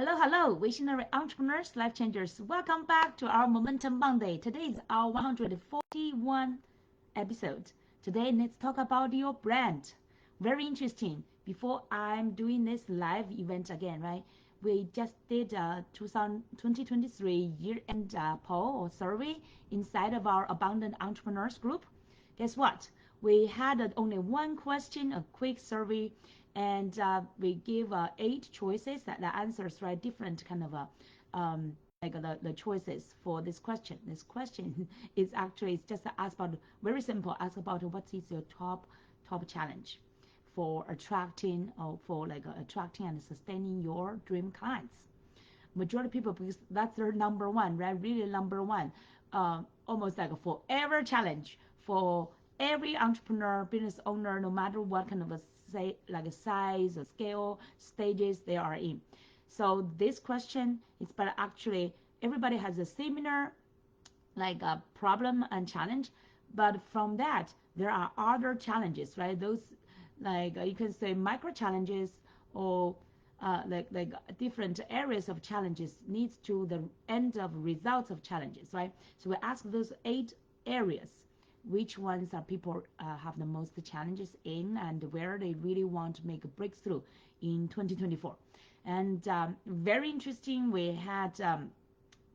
Hello, visionary entrepreneurs, life changers. Welcome back to our Momentum Monday. Today is our 141 episode. Today, let's talk about your brand. Very interesting. Before I'm doing this live event again, right? We just did a 2023 year-end poll or survey inside of our Abundant Entrepreneurs group. Guess what? We had only one question, a quick survey, and we give 8 choices. That the answers, right? Different kind of the choices for this question. This question is actually it's just ask about very simple. Ask about what is your top challenge for attracting or for attracting and sustaining your dream clients. Majority of people, because that's their number one, right? Really number one. Almost like a forever challenge for every entrepreneur, business owner, no matter what kind of a a size or scale, stages they are in. So this question is, but actually everybody has a similar a problem and challenge, but from that there are other challenges, right? Those you can say micro challenges or different areas of challenges leads to the end of results of challenges, right? So we ask those 8 areas, which ones are people have the most challenges in and where they really want to make a breakthrough in 2024. And very interesting, we had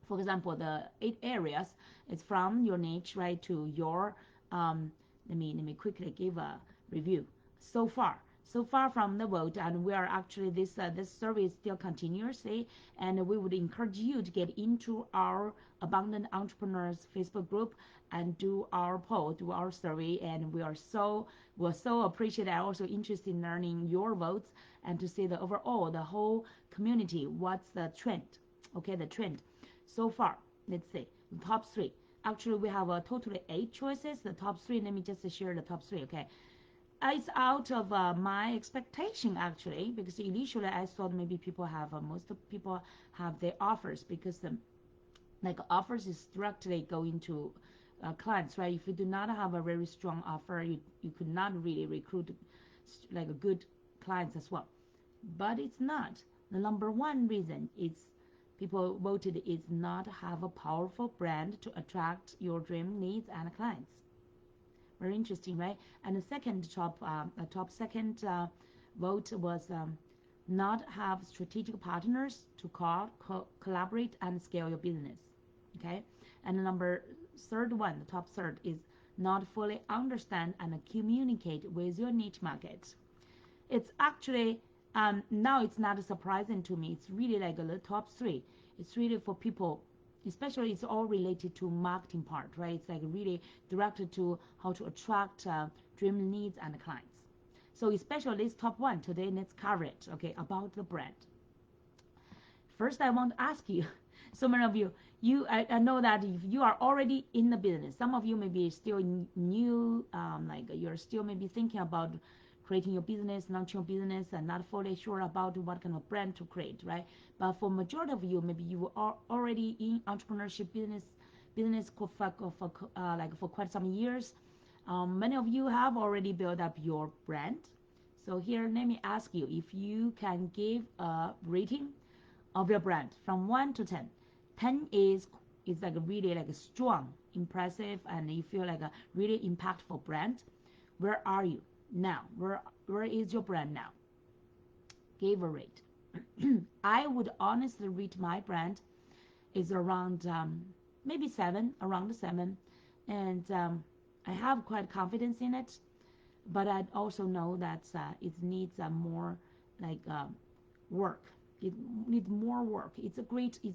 for example, the 8 areas is from your niche, right, to your let me quickly give a review. So far from the vote, and we are actually this survey is still continuously, and we would encourage you to get into our Abundant Entrepreneurs Facebook group and do our poll, do our survey, and we're so appreciative and also interested in learning your votes and to see the overall the whole community, what's the trend. Okay, the trend so far. Let's see the top 3. Actually, we have a totally 8 choices. The top 3, let me just share the top 3. Okay, it's out of my expectation actually, because initially I thought maybe people have most of people have their offers, because offers is directly going to clients, right? If you do not have a very strong offer, you could not really recruit a good clients as well. But it's not. The number one reason is people voted is not have a powerful brand to attract your dream leads and clients. Very interesting, right? And the second top second vote was not have strategic partners to collaborate and scale your business. Okay, and the number third one, the top third, is not fully understand and communicate with your niche market. It's actually now it's not surprising to me. It's really like the top 3. It's really for people, especially it's all related to marketing part, right? It's like really directed to how to attract dream leads and clients. So especially this top 1 today, let's cover it. Okay, about the brand. First, I want to ask you, so many of I know that if you are already in the business, some of you may be still new, you're still maybe thinking about creating your business, launching your business, and not fully sure about what kind of brand to create, right? But for majority of you, maybe you are already in entrepreneurship business for quite some years. Many of you have already built up your brand. So here, let me ask you if you can give a rating of your brand from 1 to 10. 10 is like really like a strong, impressive, and you feel like a really impactful brand. Where are you now? Where is your brand now? Give a rate. I would honestly rate my brand is around maybe 7, around 7, and I have quite confidence in it, but I also know that it needs more work. It needs more work. It's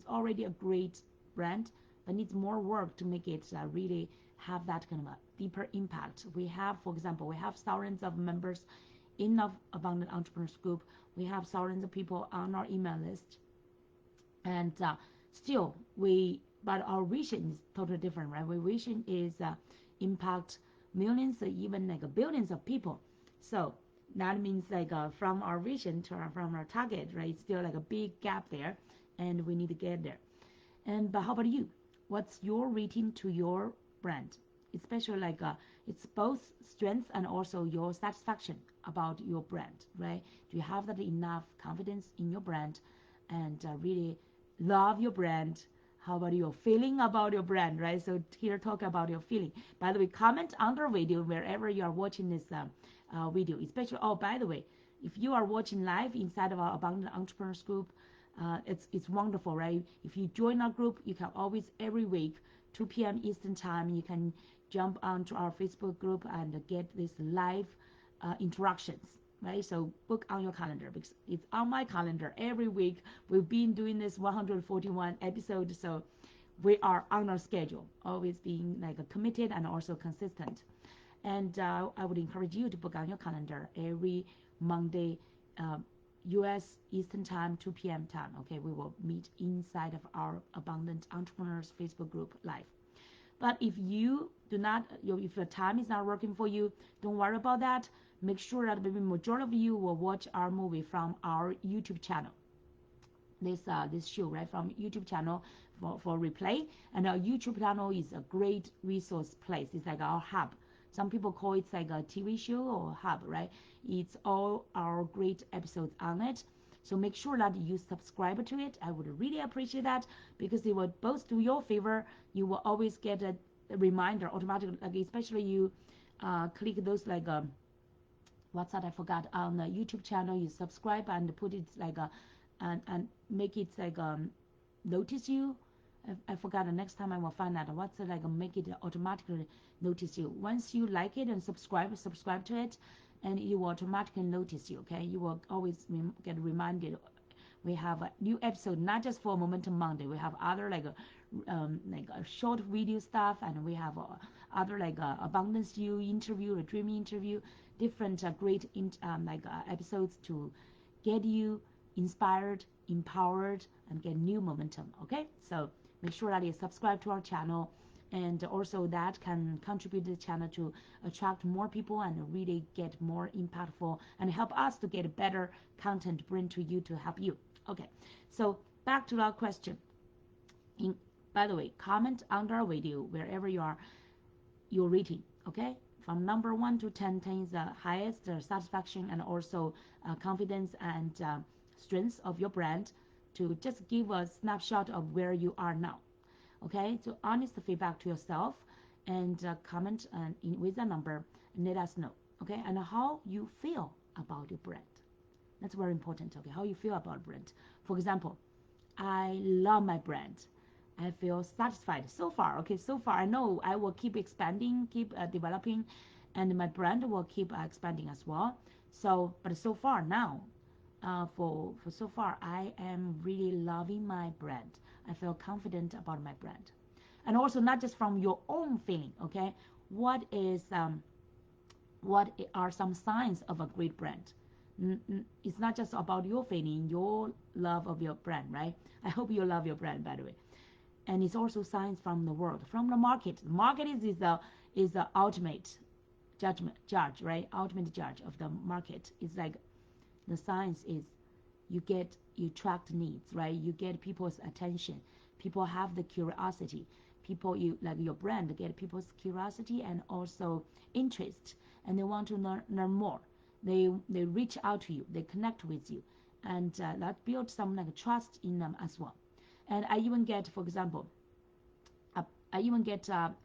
already a great brand, but needs more work to make it really have that kind of a deeper impact. We have, for example, we have thousands of members in the Abundant Entrepreneurs Group. We have thousands of people on our email list, and but our vision is totally different, right? Our vision is impact millions, even billions of people. So that means from our vision to from our target, right? It's still a big gap there, and we need to get there. But how about you? What's your rating to your brand? Especially it's both strength and also your satisfaction about your brand, right? Do you have that enough confidence in your brand, and really love your brand. How about your feeling about your brand, right? So here talk about your feeling. By the way, comment under video wherever you are watching this video, especially, oh, by the way, if you are watching live inside of our Abundant Entrepreneurs group, it's wonderful, right? If you join our group, you can always every week 2 p.m. Eastern time, you can jump onto our Facebook group and get this live interactions, right? So book on your calendar because it's on my calendar every week. We've been doing this 141 episodes, so we are on our schedule, always being like committed and also consistent. And I would encourage you to book on your calendar every Monday, U.S. Eastern Time, 2 p.m. time. Okay, we will meet inside of our Abundant Entrepreneurs Facebook group live. But if you do not, if your time is not working for you, don't worry about that. Make sure that maybe majority of you will watch our movie from our YouTube channel. This show, right, from YouTube channel for replay. And our YouTube channel is a great resource place. It's like our hub. Some people call it like a TV show or hub, right? It's all our great episodes on it. So make sure that you subscribe to it. I would really appreciate that because it will both do your favor. You will always get a reminder automatically, like especially you click those like what's that I forgot on the YouTube channel. You subscribe and put it like a and make it like notice you. I forgot the next time I will find out what's it like make it automatically notice you. Once you like it and subscribe to it, and it will automatically notice you. Okay, you will always get reminded. We have a new episode, not just for Momentum Monday. We have other like a short video stuff, and we have other like Abundance You interview, a dream interview, different great episodes to get you inspired, empowered, and get new momentum. Okay, so make sure that you subscribe to our channel, and also that can contribute to the channel to attract more people and really get more impactful and help us to get better content bring to you to help you. Okay, so back to our question. By the way, comment under our video wherever you are, your rating. Okay, from number 1 to 10, 10 is the highest satisfaction and also confidence and strengths of your brand, to just give a snapshot of where you are now. Okay, so honest feedback to yourself and comment with a number and let us know. Okay, and how you feel about your brand. That's very important. Okay, how you feel about brand. For example, I love my brand. I feel satisfied so far. Okay, so far I know I will keep expanding, keep developing, and my brand will keep expanding as well. So, but so far now, for so far, I am really loving my brand. I feel confident about my brand, and also not just from your own feeling. Okay, what are some signs of a great brand? It's not just about your feeling, your love of your brand, right? I hope you love your brand, by the way. And it's also signs from the world, from the market. The market is the ultimate judge, right? Ultimate judge of the market. It's like the science is you attract needs, right? You get people's attention. People have the curiosity. People, you like your brand get people's curiosity and also interest, and they want to learn more. They reach out to you, they connect with you, and that builds some like trust in them as well. And I even get, for example,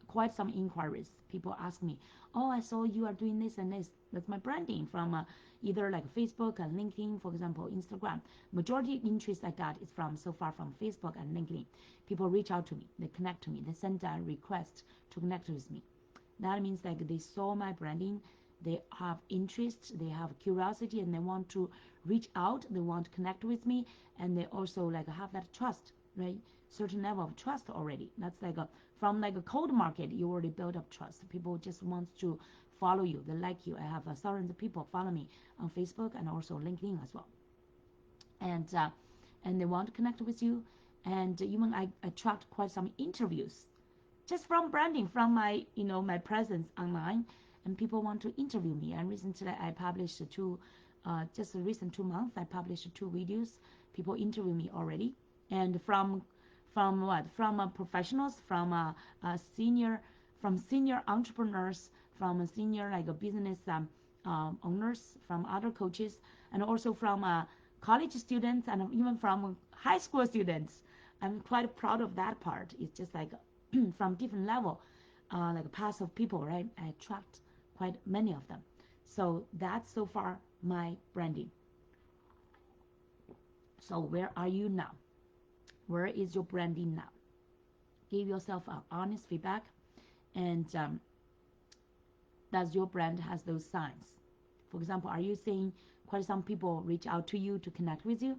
quite some inquiries. People ask me, oh, I saw you are doing this and this. That's my branding from either like Facebook and LinkedIn, for example, Instagram. Majority interest I got is so far from Facebook and LinkedIn. People reach out to me, they connect to me, they send a request to connect with me. That means like they saw my branding, they have interest, they have curiosity, and they want to reach out, they want to connect with me, and they also like have that trust, right? Certain level of trust already. That's like from like a cold market, you already build up trust. People just want to follow you, they like you. I have thousands of people follow me on Facebook and also LinkedIn as well, and they want to connect with you. And even I attract quite some interviews just from branding, from my my presence online, and people want to interview me. And recently I published just the recent 2 months I published 2 videos. People interview me already, and from professionals, from senior entrepreneurs, from senior like a business owners, from other coaches, and also from college students and even from high school students. I'm quite proud of that part. It's just like from different level, like paths of people, right? I attract quite many of them. So that's so far my branding. So where are you now? Where is your branding now? Give yourself an honest feedback, and does your brand has those signs? For example, are you seeing quite some people reach out to you to connect with you,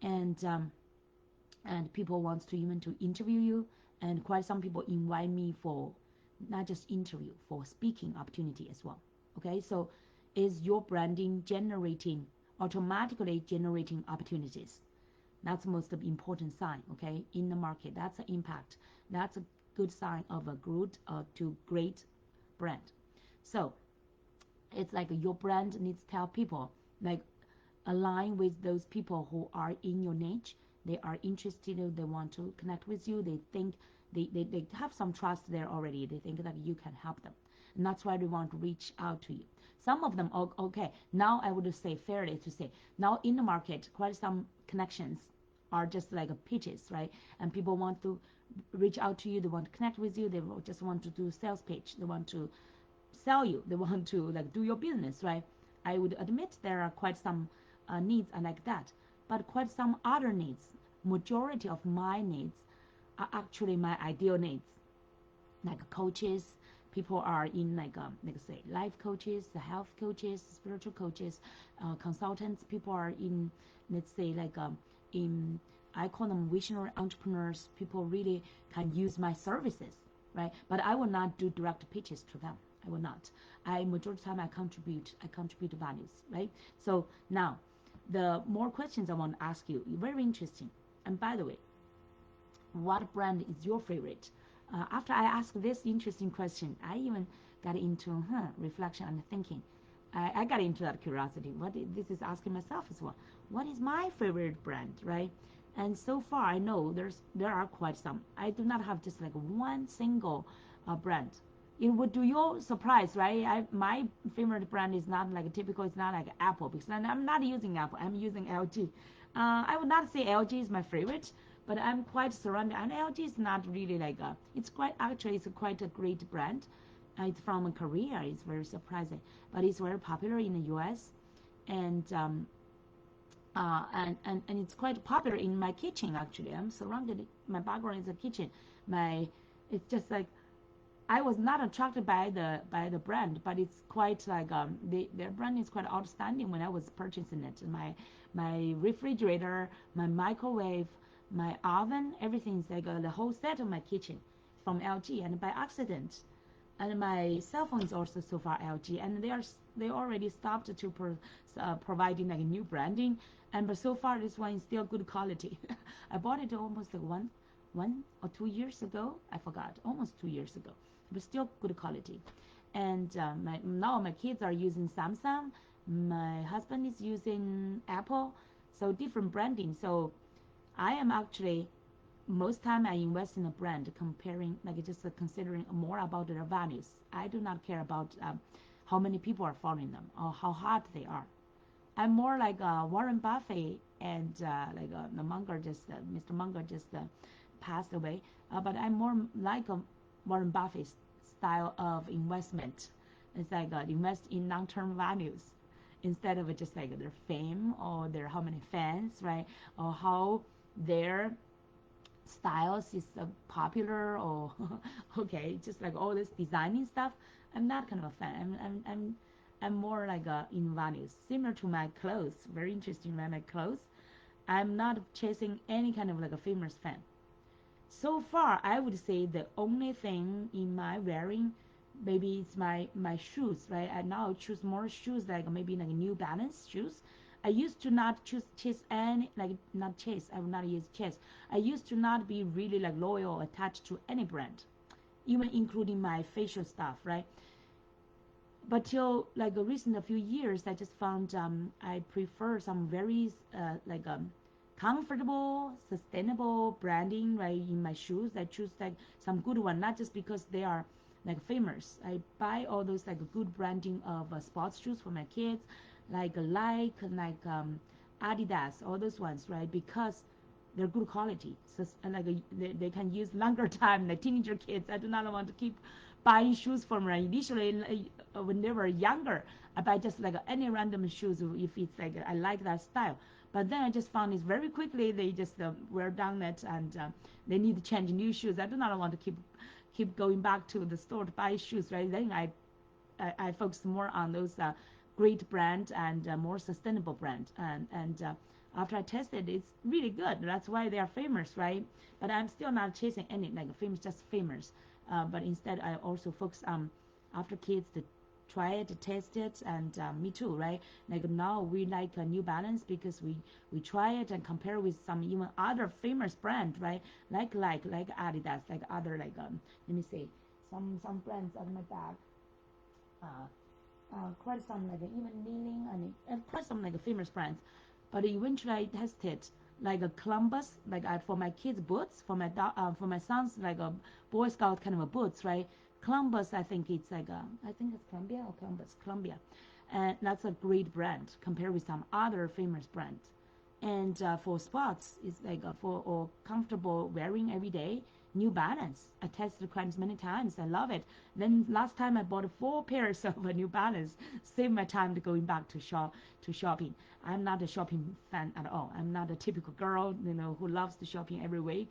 and people want to even to interview you, and quite some people invite me for not just interview, for speaking opportunity as well. Okay, so is your branding automatically generating opportunities? That's the most important sign, okay, in the market. That's an impact. That's a good sign of a good to great brand. So it's like your brand needs to tell people, like align with those people who are in your niche. They are interested, they want to connect with you. They think they have some trust there already. They think that you can help them. And that's why they want to reach out to you. Some of them, okay, now I would say fairly to say, now in the market, quite some connections are just like pitches, right? And people want to reach out to you, they want to connect with you, they just want to do sales pitch, they want to sell you, they want to like do your business, right? I would admit there are quite some needs are like that, but quite some other needs. Majority of my needs are actually my ideal needs, like coaches. People are in like say life coaches, health coaches, spiritual coaches, consultants. People are in, let's say, like in, I call them visionary entrepreneurs. People really can use my services, right? But I will not do direct pitches to them. I will not. Majority of the time I contribute values, right? So now, the more questions I want to ask you, very interesting. And by the way, what brand is your favorite? After I asked this interesting question, I even got into reflection and thinking. I got into that curiosity. This is asking myself as well. What is my favorite brand, right? And so far, I know there are quite some. I do not have just like one single brand. It would do you surprise, right? My favorite brand is not like typical. It's not like Apple, because I'm not using Apple. I'm using LG. I would not say LG is my favorite, but I'm quite surrounded. And LG is not really like it's quite a great brand. It's from Korea. It's very surprising, but it's very popular in the U.S. and it's quite popular in my kitchen. Actually, I'm surrounded. My background is a kitchen. It's just like I was not attracted by the brand, but it's quite like their brand is quite outstanding when I was purchasing it. My refrigerator, my microwave, my oven, everything's like the whole set of my kitchen from LG, and by accident. And my cell phone is also so far LG, and they already stopped to providing like new branding, but so far this one is still good quality. I bought it almost like one or 2 years ago. I forgot, almost 2 years ago, but still good quality. And now my kids are using Samsung. My husband is using Apple, so different branding. So I am actually, most time I invest in a brand comparing, like just considering more about their values. I do not care about how many people are following them or how hard they are. I'm more like Warren Buffett and the Munger Mr. Munger just passed away. But I'm more like a Warren Buffett style of investment. It's like invest in long-term values instead of just like their fame or their how many fans, right? Or how their styles is popular or okay, just like all this designing stuff. I'm not kind of a fan. I'm more like in values, similar to my clothes. Very interesting, right? My clothes. I'm not chasing any kind of like a famous fan. So far, I would say the only thing in my wearing, maybe it's my shoes, right? I now choose more shoes like maybe like New Balance shoes. I used to not chase any, like not chase. I would not use chase. I used to not be really like loyal, attached to any brand, even including my facial stuff, right? But till like a recent few years, I just found I prefer some very comfortable, sustainable branding, right? In my shoes, I choose like some good one, not just because they are like famous. I buy all those like good branding of sports shoes for my kids, like Adidas, all those ones, right? Because they're good quality. So like they can use longer time. Like teenager kids, I do not want to keep buying shoes from them. Initially, when they were younger, I buy just like any random shoes if it's like I like that style. But then I just found it very quickly. They just wear down it and they need to change new shoes. I do not want to keep going back to the store to buy shoes, right? Then I focus more on those great brand and more sustainable brand. And after I tested, it's really good. That's why they are famous, right? But I'm still not chasing any like famous, just famous. But instead, I also focus on after kids to try it, to test it, and me too, right? Like now we like a New Balance because we try it and compare with some even other famous brand, right? Like Adidas, like other like let me see, some brands on my bag. Quite some like even Li-Ning and quite some like famous brands. But eventually I tested like a Columbus, like for my kids' boots, for my son's like a Boy Scout kind of a boots, right? Columbus, I think it's like I think it's Columbia or Columbia, and that's a great brand compared with some other famous brands. And for sports, it's like for or comfortable wearing every day. New Balance. I tested quite many times. I love it. Then last time I bought 4 pairs of New Balance. Save my time to going back to shopping. I'm not a shopping fan at all. I'm not a typical girl, who loves to shopping every week.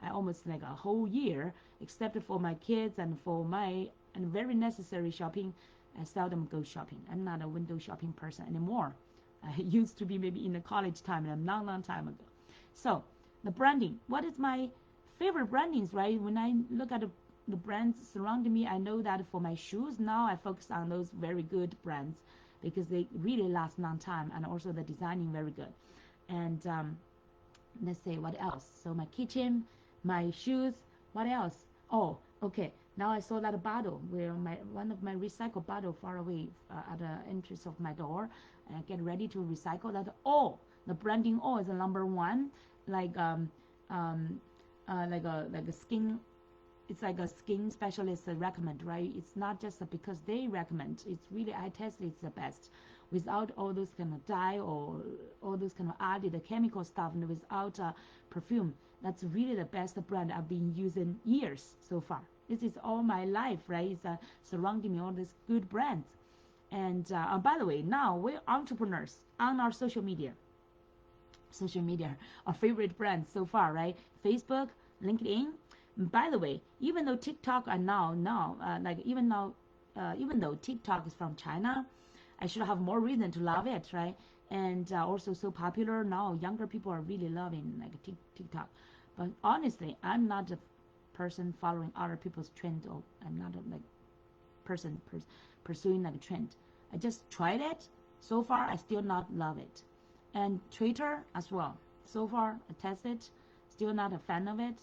I almost like a whole year, except for my kids and for my and very necessary shopping. I seldom go shopping. I'm not a window shopping person anymore. I used to be maybe in the college time, and a long time ago. So the branding. What is my favorite brandings, right? When I look at the brands surrounding me, I know that for my shoes, now I focus on those very good brands because they really last long time, and also the designing very good. And let's say what else. So my kitchen, my shoes, what else? Oh, okay. Now I saw that bottle where one of my recycled bottle far away at the entrance of my door. And I get ready to recycle that. Oh, the branding all is the number one, like um, like a skin. It's like a skin specialist recommend, right? It's not just because they recommend. It's really I test it's the best, without all those kind of dye or all those kind of added chemical stuff, and without perfume. That's really the best brand I've been using years so far. This is all my life, right? It's surrounding me all these good brands. And by the way, now we're entrepreneurs on our social media. Social media, our favorite brands so far, right? Facebook, LinkedIn. By the way, even though TikTok are even though TikTok is from China, I should have more reason to love it, right? And also so popular now, younger people are really loving like TikTok. But honestly, I'm not a person following other people's trend, or I'm not a like person pursuing like a trend. I just tried it. So far, I still not love it. And Twitter as well. So far, I tested, still not a fan of it.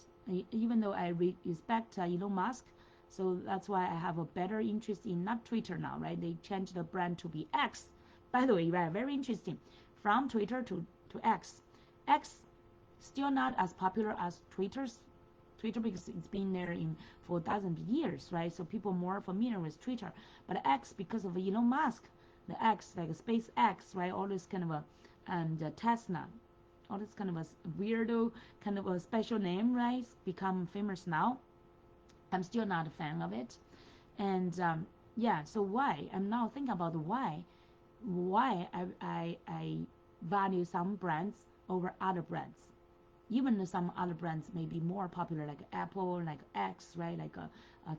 Even though I respect Elon Musk, so that's why I have a better interest in not Twitter now, right? They changed the brand to be X. By the way, right, very interesting. From Twitter to X. X still not as popular as Twitter because it's been there for dozens of years, right? So people are more familiar with Twitter. But X because of Elon Musk, the X like SpaceX, right? All this kind of and Tesla, all this kind of a weirdo kind of a special name, right? Become famous now. I'm still not a fan of it. And yeah, so why? I'm now thinking about why I value some brands over other brands. Even some other brands may be more popular, like Apple, like X, right? Like a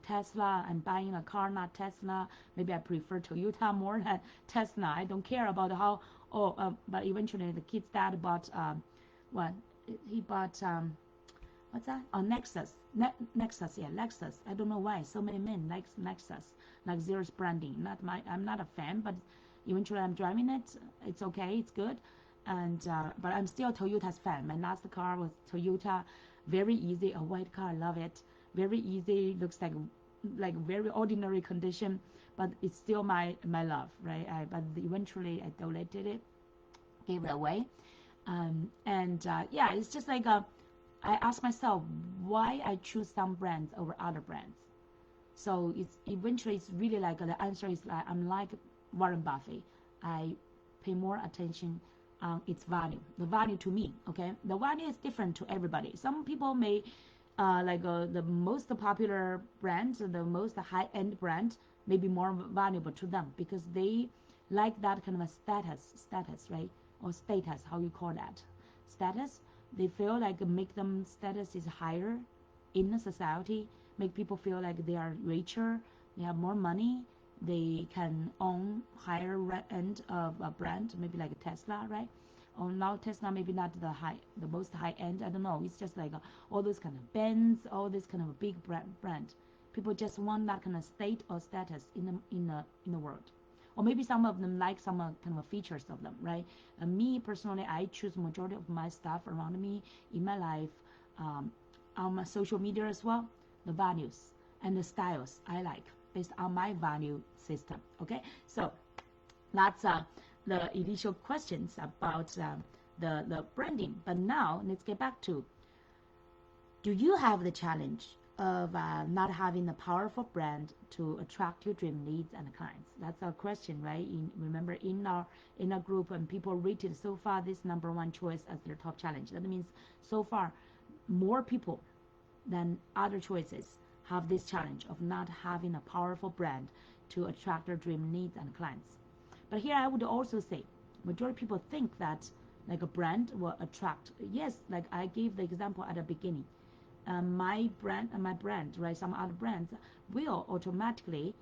Tesla. I'm buying a car, not Tesla. Maybe I prefer Toyota more than Tesla. I don't care about how. But eventually the kid's dad bought what? He bought what's that? Oh, Nexus. Nexus, yeah, Lexus. I don't know why so many men like Nexus, like Zero's branding. I'm not a fan, but eventually I'm driving it. It's okay, it's good. And but I'm still Toyota's fan. My last car was Toyota, very easy, a white car, I love it. Very easy, looks like very ordinary condition, but it's still my love, right? But eventually I donated it, gave it away, and yeah, it's just like I ask myself why I choose some brands over other brands. So it's eventually it's really like the answer is like I'm like Warren Buffett. I pay more attention its value, the value to me. Okay, the value is different to everybody. Some people may the most popular brand, the most high-end brand may be more valuable to them because they like that kind of a status, right? Or status, how you call that? Status. They feel like make them status is higher in the society, make people feel like they are richer, they have more money, they can own higher end of a brand, maybe like a Tesla, right? Or now Tesla maybe not the most high end. I don't know. It's just like all those kind of Benz, all this kind of a big brand. People just want that kind of state or status in the world. Or maybe some of them like some kind of features of them, right? Me personally, I choose majority of my stuff around me in my life, on my social media as well, the values and the styles I like based on my value system. Okay, so that's the initial questions about the branding. But now let's get back to, do you have the challenge of not having a powerful brand to attract your dream leads and clients? That's our question, right? Remember in our group, and people rated so far this #1 choice as their top challenge. That means so far more people than other choices have this challenge of not having a powerful brand to attract their dream leads and clients. But here I would also say, majority of people think that like a brand will attract. Yes, like I gave the example at the beginning. My brand, right? Some other brands will automatically,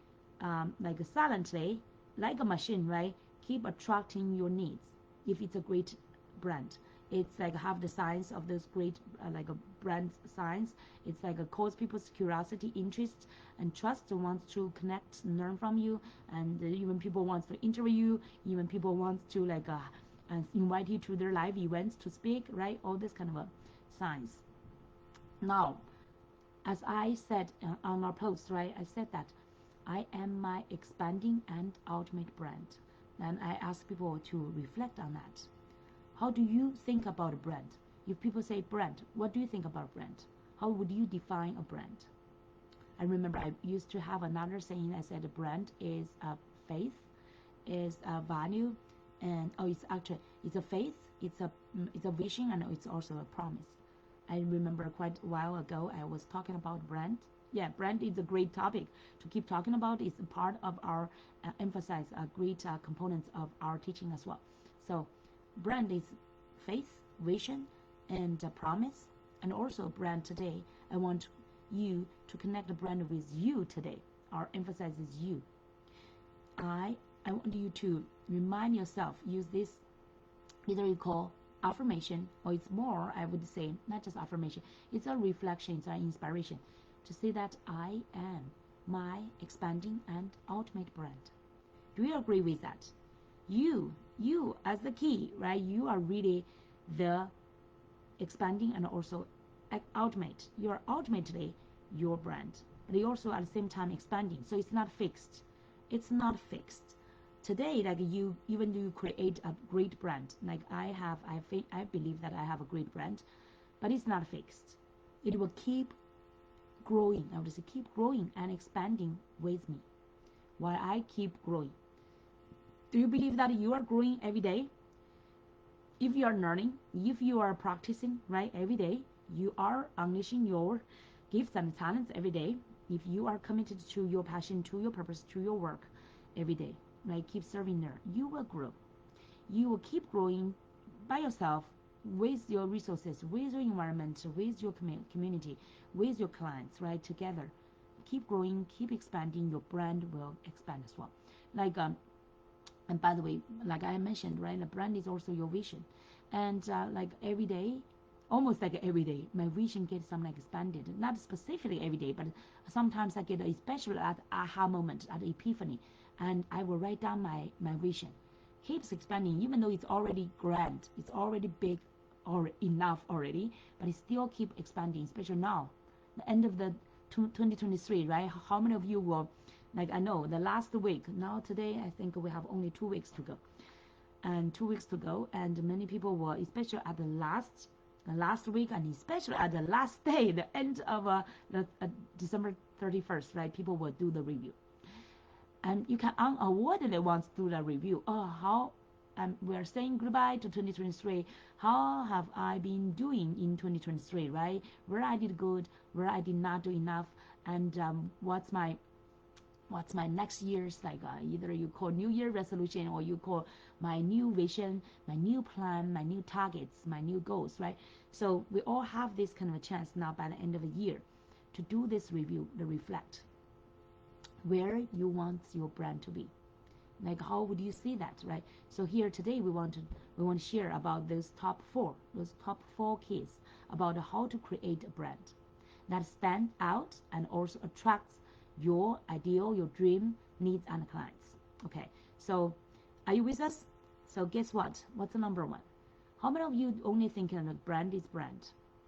like silently, like a machine, right? Keep attracting your needs if it's a great brand. It's like have the signs of those great like a brand signs. It's like a cause people's curiosity, interest, and trust, wants to connect, learn from you, and even people wants to interview you, even people wants to like invite you to their live events to speak, right? All this kind of signs. Now, as I said on our post, right? I said that I am my expanding and ultimate brand, and I ask people to reflect on that. How do you think about a brand? If people say brand, what do you think about brand? How would you define a brand? I remember I used to have another saying. I said a brand is a faith, is a value, and it's a faith, it's a vision, and it's also a promise. I remember quite a while ago I was talking about brand. Yeah, brand is a great topic to keep talking about. It's a part of our emphasize great components of our teaching as well. So brand is faith, vision, and promise. And also brand today, I want you to connect the brand with you today. Our emphasis is you. I want you to remind yourself, use this, either you call affirmation, or it's more, I would say, not just affirmation, it's a reflection, it's an inspiration, to say that I am my expanding and ultimate brand. Do you agree with that? You as the key, right? You are really the expanding and also ultimate. You are ultimately your brand, but you also at the same time expanding. So it's not fixed. It's not fixed. Today, like you, even though you create a great brand, like I believe that I have a great brand, but it's not fixed. It will keep growing. I would say keep growing and expanding with me while I keep growing. Do you believe that you are growing every day? If you are learning, if you are practicing, right, every day, you are unleashing your gifts and talents every day. If you are committed to your passion, to your purpose, to your work every day, right, keep serving there, you will grow. You will keep growing by yourself, with your resources, with your environment, with your community, with your clients, right, together. Keep growing, keep expanding. Your brand will expand as well. Like and by the way, like I mentioned, right, the brand is also your vision. And like every day, almost like every day, my vision gets some like expanded. Not specifically every day, but sometimes I get especially at aha moment, at epiphany, and I will write down my vision. Keeps expanding, even though it's already grand, it's already big or enough already, but it still keep expanding, especially now, the end of the 2023, right? How many of you will, like I know the last week, now today I think we have only 2 weeks to go, and 2 weeks to go, and many people will, especially at the last week, and especially at the last day, the end of December 31st, right? People will do the reward. And you can unavoidably want to do the review. Oh, we're saying goodbye to 2023. How have I been doing in 2023, right? Where I did good, where I did not do enough, and what's my next year's either you call New Year resolution or you call my new vision, my new plan, my new targets, my new goals, right? So we all have this kind of a chance now by the end of the year to do this review, to reflect where you want your brand to be. Like how would you see that, right? So here today we want to share about those top four keys about how to create a brand that stand out and also attracts your ideal, your dream needs and clients. Okay, so are you with us? So guess what? What's the number one? How many of you only think that brand is brand?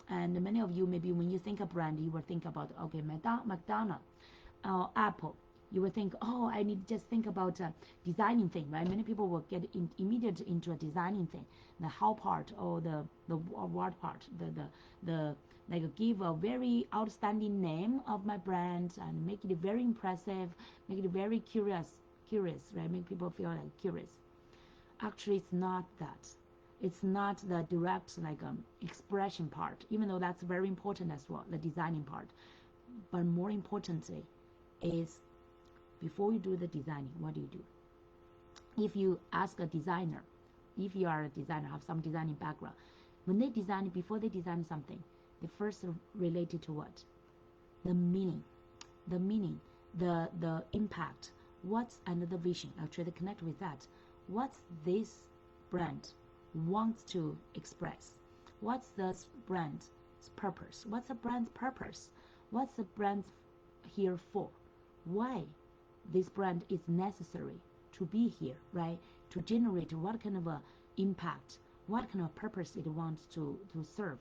And many of you, maybe when you think of brand, you will think about, okay, McDonald's, Apple. You will think, oh, I need to just think about a designing thing, right? Many people will get immediately into a designing thing, the how part or the what part, the like give a very outstanding name of my brand and make it very impressive, make it very curious, right? Make people feel like curious. Actually, it's not that. It's not the direct expression part, even though that's very important as well, the designing part. But more importantly is before you do the designing, what do you do? If you ask a designer, if you are a designer, have some designing background, when they design, before they design something, they first related to what? The meaning, the impact, what's another vision? Actually, they connect with that. What's this brand wants to express? What's the brand's purpose? What's the brand's purpose? What's the brand here for? Why this brand is necessary to be here, right? To generate what kind of a impact, what kind of purpose it wants to serve,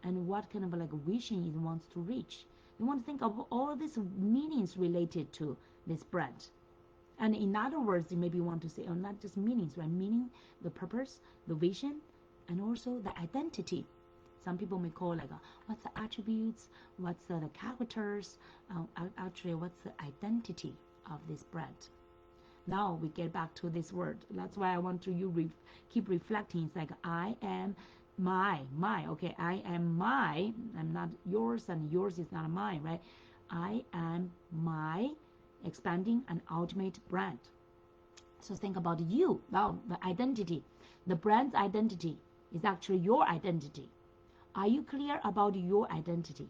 and what kind of vision it wants to reach. You want to think of all these meanings related to this brand. And in other words, you maybe want to say, oh, not just meanings, right? Meaning, the purpose, the vision, and also the identity. Some people may call what's the attributes, what's the characters, actually what's the identity of this brand. Now we get back to this word. That's why I want to keep reflecting. It's like I am my, okay, I am my, I'm not yours and yours is not mine, right? I am my expanding and ultimate brand. So think about you. Now the identity, the brand's identity is actually your identity. Are you clear about your identity?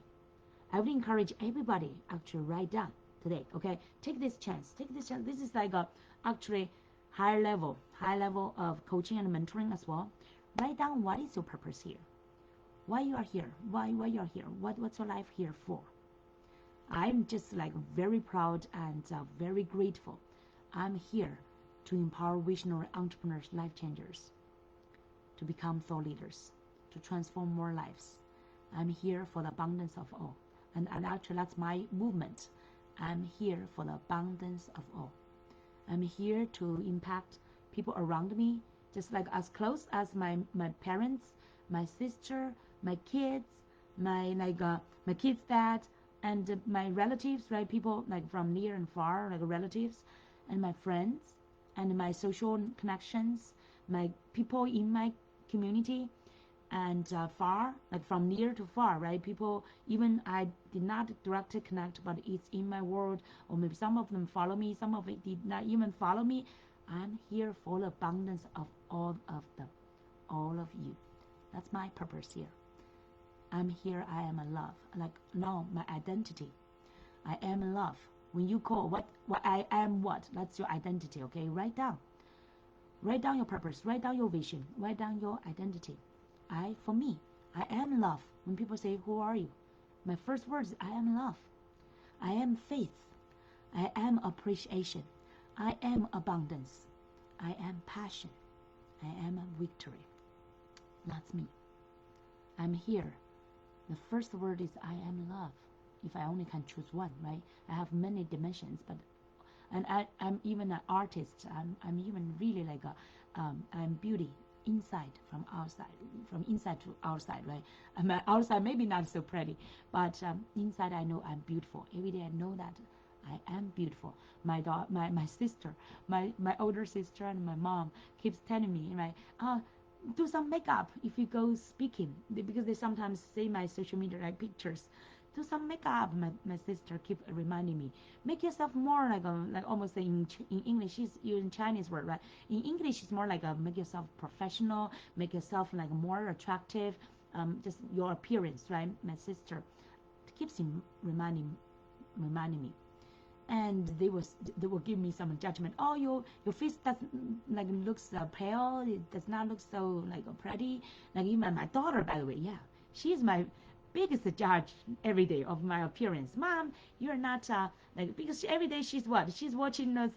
I would encourage everybody actually write down today, okay? Take this chance. This is actually high level of coaching and mentoring as well. Write down what is your purpose here, why you are here, why you are here, what's your life here for. I'm just very proud and very grateful. I'm here to empower visionary entrepreneurs, life changers, to become thought leaders, to transform more lives. I'm here for the abundance of all. And actually that's my movement. I'm here for the abundance of all. I'm here to impact people around me, just as close as my parents, my sister, my kids, my kids' dad, and my relatives, right? People from near and far, relatives, and my friends, and my social connections, my people in my community, and far, from near to far, right? People even I did not directly connect, but it's in my world, or maybe some of them follow me, some of it did not even follow me. I'm here for the abundance of all of them, all of you. That's my purpose here. I'm here, I am a love. Now my identity. I am love. When you call what I am, that's your identity, okay? Write down your purpose, write down your vision, write down your identity. For me, I am love. When people say, who are you? My first words, I am love. I am faith. I am appreciation. I am abundance. I am passion. I am victory. That's me. I'm here. The first word is I am love. If I only can choose one, right? I have many dimensions, and I'm even an artist. I'm even really I'm beauty inside from outside, from inside to outside, right? I'm outside maybe not so pretty, but inside I know I'm beautiful. Every day I know that I am beautiful. My sister, my older sister and my mom keeps telling me, right, do some makeup if you go speaking, because they sometimes see my social media like pictures. Do some makeup. My sister keep reminding me, make yourself more like almost in English, she's using Chinese word, right? In English, it's more like make yourself professional, make yourself like more attractive, just your appearance, right? My sister keeps reminding me, and they will give me some judgment. Oh, your face doesn't like looks pale. It does not look so like pretty. Like even my daughter, by the way, yeah, she's my biggest judge every day of my appearance. Mom, you're not like, because every day she's watching those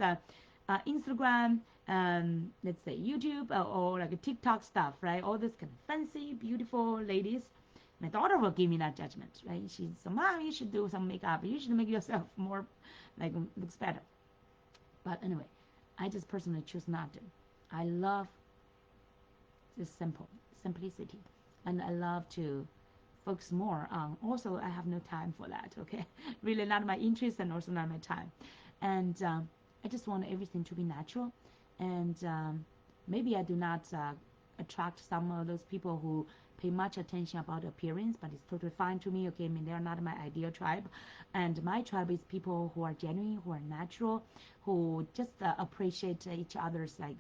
Instagram, let's say YouTube, or like TikTok stuff, right? All this kind of fancy, beautiful ladies. My daughter will give me that judgment, right? She's so, Mom, you should do some makeup. You should make yourself more like looks better. But anyway, I just personally choose not to. I love just simplicity, and I love to focus more on. Also, I have no time for that. Okay, really not my interest and also not my time. And I just want everything to be natural. And maybe I do not attract some of those people who pay much attention about appearance, but it's totally fine to me. Okay, I mean, they're not my ideal tribe. And my tribe is people who are genuine, who are natural, who just appreciate each other's like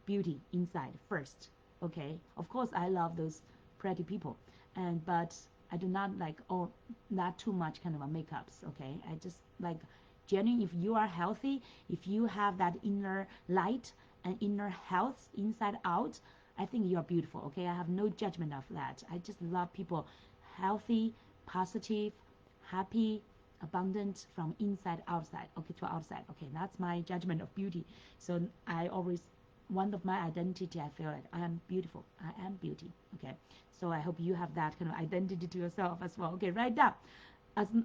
beauty inside first. Okay, of course I love those pretty people, but I do not like, oh, not too much kind of a makeups. Okay, I just like genuine. If you are healthy, if you have that inner light and inner health inside out, I think you're beautiful. Okay, I have no judgment of that. I just love people healthy, positive, happy, abundant from inside outside. Okay, to outside. Okay, that's my judgment of beauty. So I always, one of my identity, I feel like I am beautiful. I am beauty. Okay, so I hope you have that kind of identity to yourself as well. Okay, write down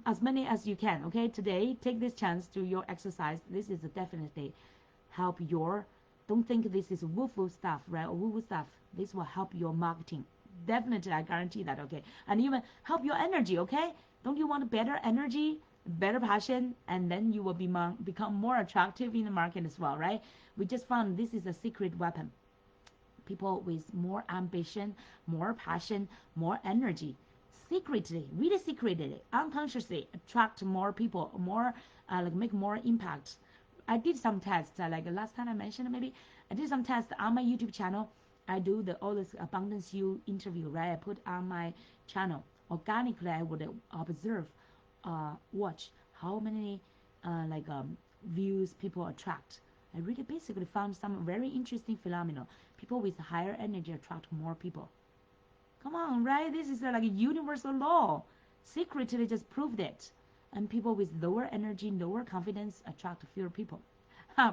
as many as you can. Okay, today take this chance to your exercise. This is definitely help your, don't think this is woo-woo stuff, right? Or woo-woo stuff. This will help your marketing. Definitely, I guarantee that. Okay, and even help your energy. Okay, don't you want better energy, better passion, and then you will become more attractive in the market as well, right? We just found this is a secret weapon. People with more ambition, more passion, more energy, secretly, really secretly, unconsciously attract more people, more like make more impact. I did some tests, like last time I mentioned, maybe I did some tests on my YouTube channel. I do all this abundance you interview, right? I put on my channel organically. I would observe, watch how many views people attract. I really basically found some very interesting phenomenon. People with higher energy attract more people. Come on, right? This is like a universal law. Secretly just proved it. And people with lower energy, lower confidence attract fewer people.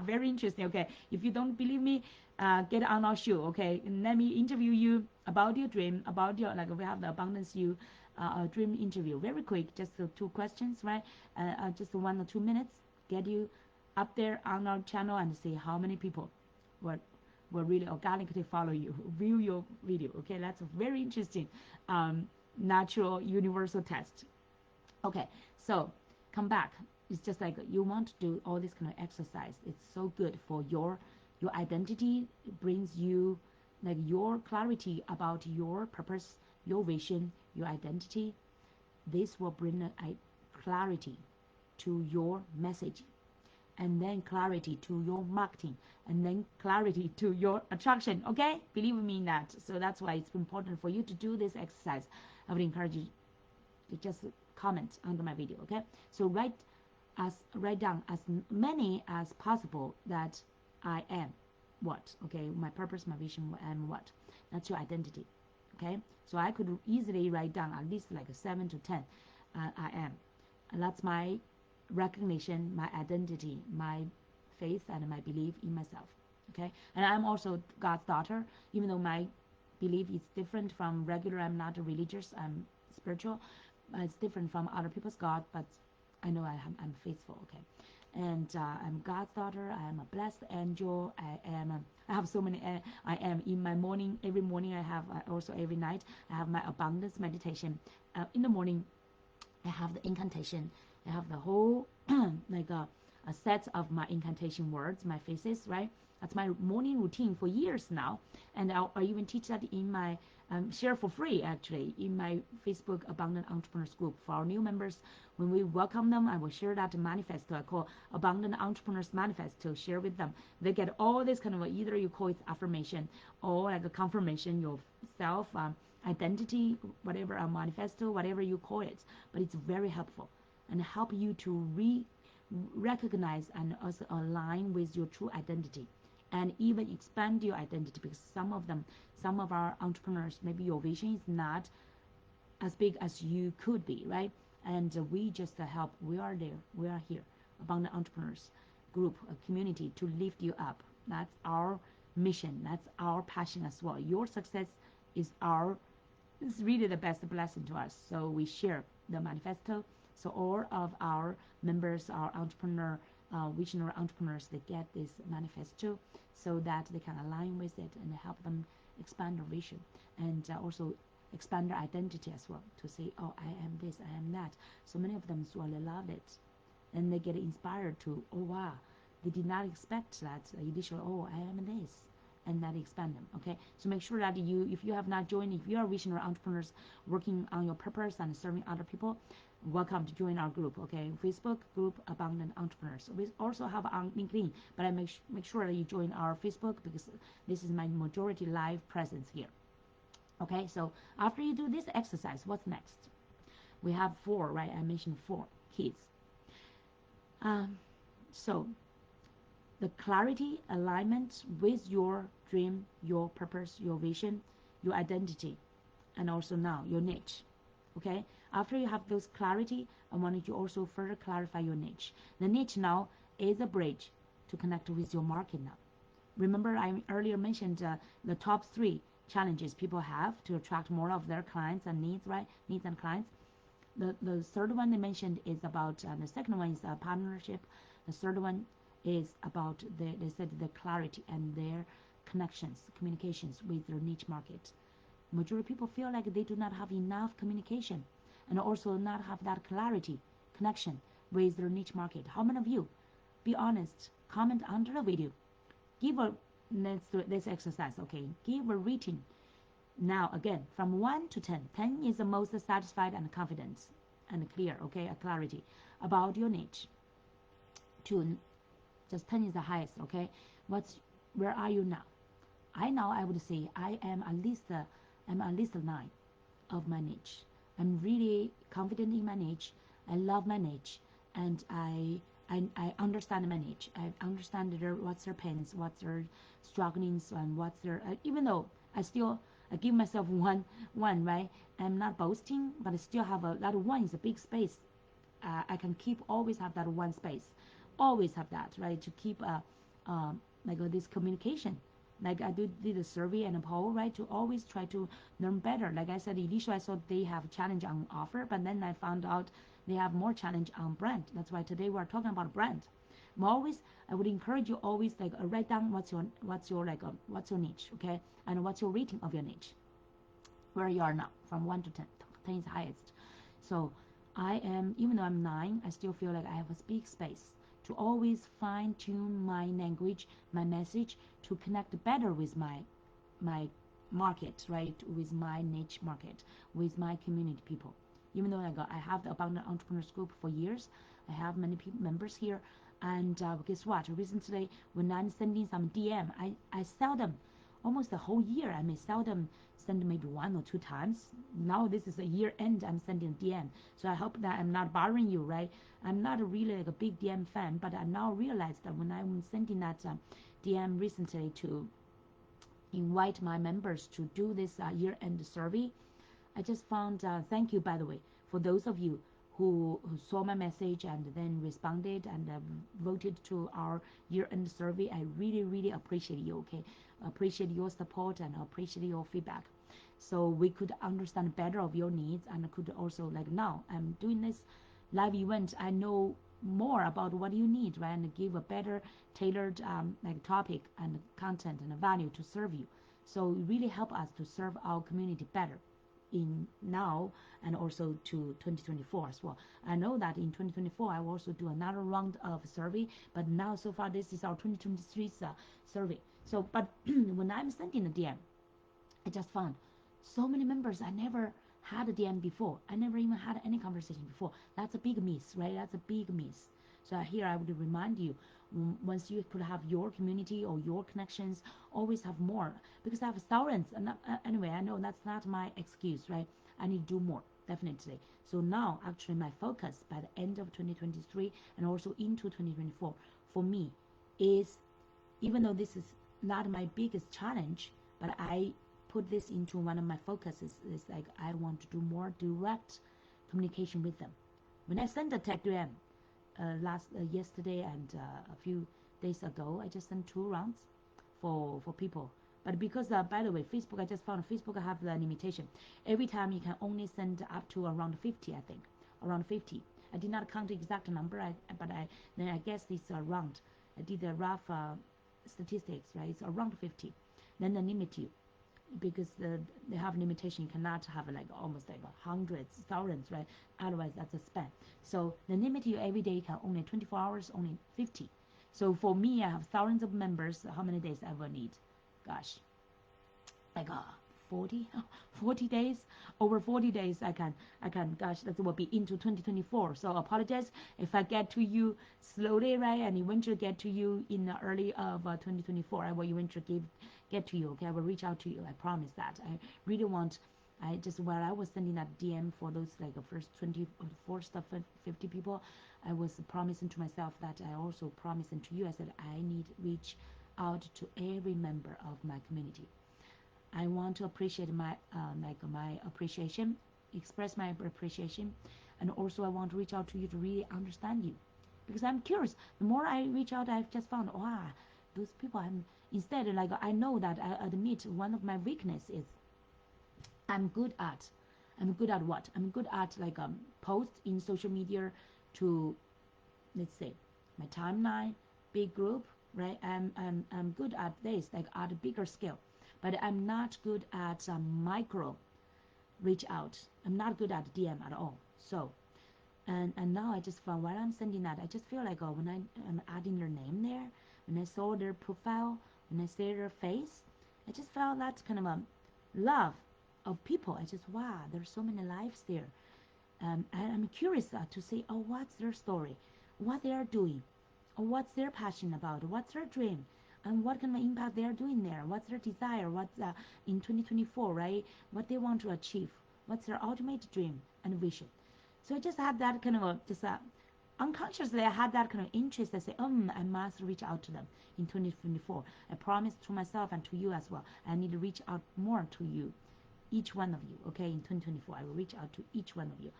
Very interesting. Okay, if you don't believe me, get on our show. Okay, and let me interview you about your dream, about your, like, we have the abundance you dream interview. Very quick, just two questions, right? Just 1 or 2 minutes. Get you up there on our channel and see how many people will really organically follow you, view your video. Okay, that's a very interesting natural universal test. Okay, so come back. It's just like you want to do all this kind of exercise. It's so good for your identity. It brings you like your clarity about your purpose, your vision, your identity. This will bring a clarity to your message, and then clarity to your marketing, and then clarity to your attraction. Okay, believe me in that. So that's why it's important for you to do this exercise. I would encourage you to just comment under my video. Okay, so write down as many as possible that I am what. Okay, my purpose, my vision, and what. That's your identity. Okay, so I could easily write down at least like 7 to 10 I am, and that's my recognition, my identity, my faith, and my belief in myself. Okay, and I'm also God's daughter. Even though my belief is different from regular, I'm not religious, I'm spiritual. It's different from other people's God, but I know I'm faithful. Okay, and I'm God's daughter. I am a blessed angel. I have so many. I am in my morning. Every morning I have. Also every night I have my abundance meditation. In the morning, I have the incantation I have the whole like a set of my incantation words, my faces, right? That's my morning routine for years now, and I even teach that in my share for free actually in my Facebook Abundant Entrepreneurs group for our new members. When we welcome them, I will share that manifesto I call Abundant Entrepreneurs Manifesto to share with them. They get all this kind of either you call it affirmation or like a confirmation yourself. Identity, whatever, a manifesto, whatever you call it, but it's very helpful and help you to recognize and also align with your true identity and even expand your identity, because some of our entrepreneurs, maybe your vision is not as big as you could be, right? And we just help. We are there. We are here among the entrepreneurs group, a community to lift you up. That's our mission. That's our passion as well. Your success is really the best blessing to us. So we share the manifesto. So all of our members, our entrepreneur, visionary entrepreneurs, they get this manifesto so that they can align with it and help them expand their vision and also expand their identity as well to say, oh, I am this, I am that. So many of them really love it. And they get inspired to, oh, wow, they did not expect that initially, oh, I am this. And that expand them, okay? So make sure that if you have not joined, if you are visionary entrepreneurs working on your purpose and serving other people, welcome to join our group, okay? Facebook group Abundant Entrepreneurs. We also have on LinkedIn, but I make sure that you join our Facebook because this is my majority live presence here. Okay, so after you do this exercise, what's next? We have 4, right? I mentioned 4 keys. So the clarity, alignment with your dream, your purpose, your vision, your identity, and also now your niche. Okay, after you have those clarity, I wanted you also further clarify your niche. The niche now is a bridge to connect with your market now. Remember, I earlier mentioned the top 3 challenges people have to attract more of their clients and needs, right? Needs and clients. The third one they mentioned is about, the second one is partnership. The third one is about, they said the clarity and their connections, communications with their niche market. Majority of people feel like they do not have enough communication and also not have that clarity, connection with their niche market. How many of you, be honest, comment under the video. Give a, let's do this exercise, okay? Give a rating. Now, again, from 1 to 10. 10 is the most satisfied and confident and clear, okay? A clarity about your niche. To just 10 is the highest, okay? Where are you now? I would say I am at least 9 of my niche. I'm really confident in my niche. I love my niche, and I understand my niche. I understand what's their pains, what's their strugglings, and what's their even though I give myself one, right? I'm not boasting, but I still have that one is a big space. I can always have that one space, always have that, right? To keep this communication. Like I did a survey and a poll, right? To always try to learn better. Like I said, initially I thought they have challenge on offer, but then I found out they have more challenge on brand. That's why today we're talking about brand. I would encourage you always write down what's your niche, okay? And what's your rating of your niche, where you are now, from 1 to 10. 10 is highest. So I am, even though I'm 9, I still feel like I have a big space to always fine tune my language, my message, to connect better with my market, right? With my niche market, with my community people. Even though I have the Abundant Entrepreneurs group for years, I have many members here, and guess what? Recently, when I'm sending some DM, I seldom, almost the whole year, I may seldom send maybe 1 or 2 times. Now this is a year end, I'm sending DM. So I hope that I'm not bothering you, right? I'm not really like a big DM fan, but I now realize that when I'm sending that DM recently to invite my members to do this year-end survey, I just found, thank you, by the way, for those of you who saw my message and then responded and voted to our year-end survey. I really, really appreciate you, okay? Appreciate your support and appreciate your feedback. So we could understand better of your needs and could also, now I'm doing this live event. I know more about what you need, right? And give a better tailored topic and content and value to serve you. So it really help us to serve our community better. in now and also to 2024 as well. I know that in 2024 I will also do another round of survey, but now so far this is our 2023 survey. So, but when I'm sending a DM, I just found so many members I never had a DM before. I never even had any conversation before. That's a big miss, right? That's a big miss. So here I would remind you, once you could have your community or your connections, always have more, because I have thousands. And anyway, I know that's not my excuse, right? I need to do more, definitely. So now actually my focus by the end of 2023 and also into 2024 for me is, even though this is not my biggest challenge, but I put this into one of my focuses, is like I want to do more direct communication with them. When I sent a tag to them yesterday and a few days ago, I just sent 2 rounds for people. But because by the way, Facebook, I just found Facebook have the limitation. Every time you can only send up to around 50, I think, around 50. I did not count the exact number, but then I guess it's around. I did a rough statistics, right? It's around 50. Then they limit you, because they have limitation. You cannot have like almost like hundreds, thousands, right? Otherwise that's a spam. So they limit you every day. You can only 24 hours, only 50. So for me, I have thousands of members. How many days I will need? Gosh, like 40 days, over 40 days. I can, gosh, that will be into 2024. So apologize if I get to you slowly, right? And eventually get to you in the early of 2024. I will eventually get to you, okay? I will reach out to you. I promise that. I really want, while I was sending that DM for those like the first 24 stuff, 50 people, I was promising to myself that I also promising to you. I said, I need to reach out to every member of my community. I want to appreciate my appreciation, express my appreciation, and also I want to reach out to you to really understand you, because I'm curious. The more I reach out, I've just found, wow, those people instead, like, I know that I admit one of my weakness is I'm good at what? I'm good at like post in social media to, let's say, my timeline, big group, right? I'm good at this, like at a bigger scale, but I'm not good at micro reach out. I'm not good at DM at all. So, and now I just found while I'm sending that, I just feel like when I'm adding their name there, when I saw their profile, when I see their face, I just felt that kind of a love of people. I just, wow, there's so many lives there. And I'm curious to see, oh, what's their story, what they are doing, or what's their passion about, what's their dream, and what kind of impact they are doing there, what's their desire, what's in 2024, right, what they want to achieve, what's their ultimate dream and vision. So I just had that kind of unconsciously, I had that kind of interest. I say, I must reach out to them in 2024. I promise to myself and to you as well. I need to reach out more to you, each one of you, okay? In 2024, I will reach out to each one of you.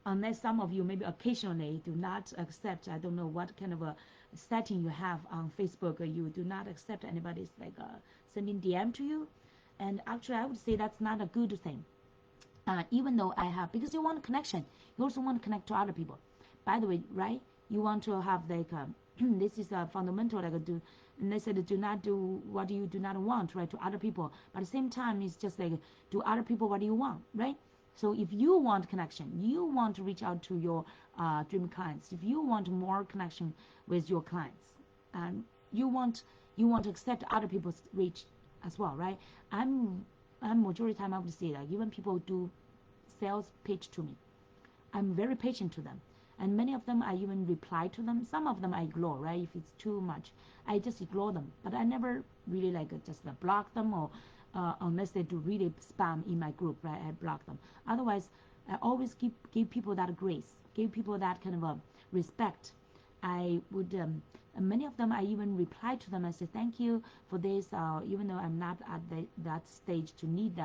Unless some of you maybe occasionally do not accept, I don't know what kind of a setting you have on Facebook, you do not accept anybody's like sending DM to you. And actually, I would say that's not a good thing. Even though I have, because you want connection, you also want to connect to other people. By the way, right? You want to have like this is a fundamental, like and they said do not do what you do not want, right, to other people. But at the same time, it's just like do other people what you want, right? So if you want connection, you want to reach out to your dream clients. If you want more connection with your clients, and you want to accept other people's reach as well, right? I'm majority of the time I would say that even people do sales pitch to me, I'm very patient to them. And many of them, I even reply to them. Some of them I ignore, right? If it's too much, I just ignore them. But I never really like just block them, or unless they do really spam in my group, right? I block them. Otherwise, I always give people that grace, give people that kind of respect. I would, many of them, I even reply to them. I say, thank you for this, even though I'm not at that stage to need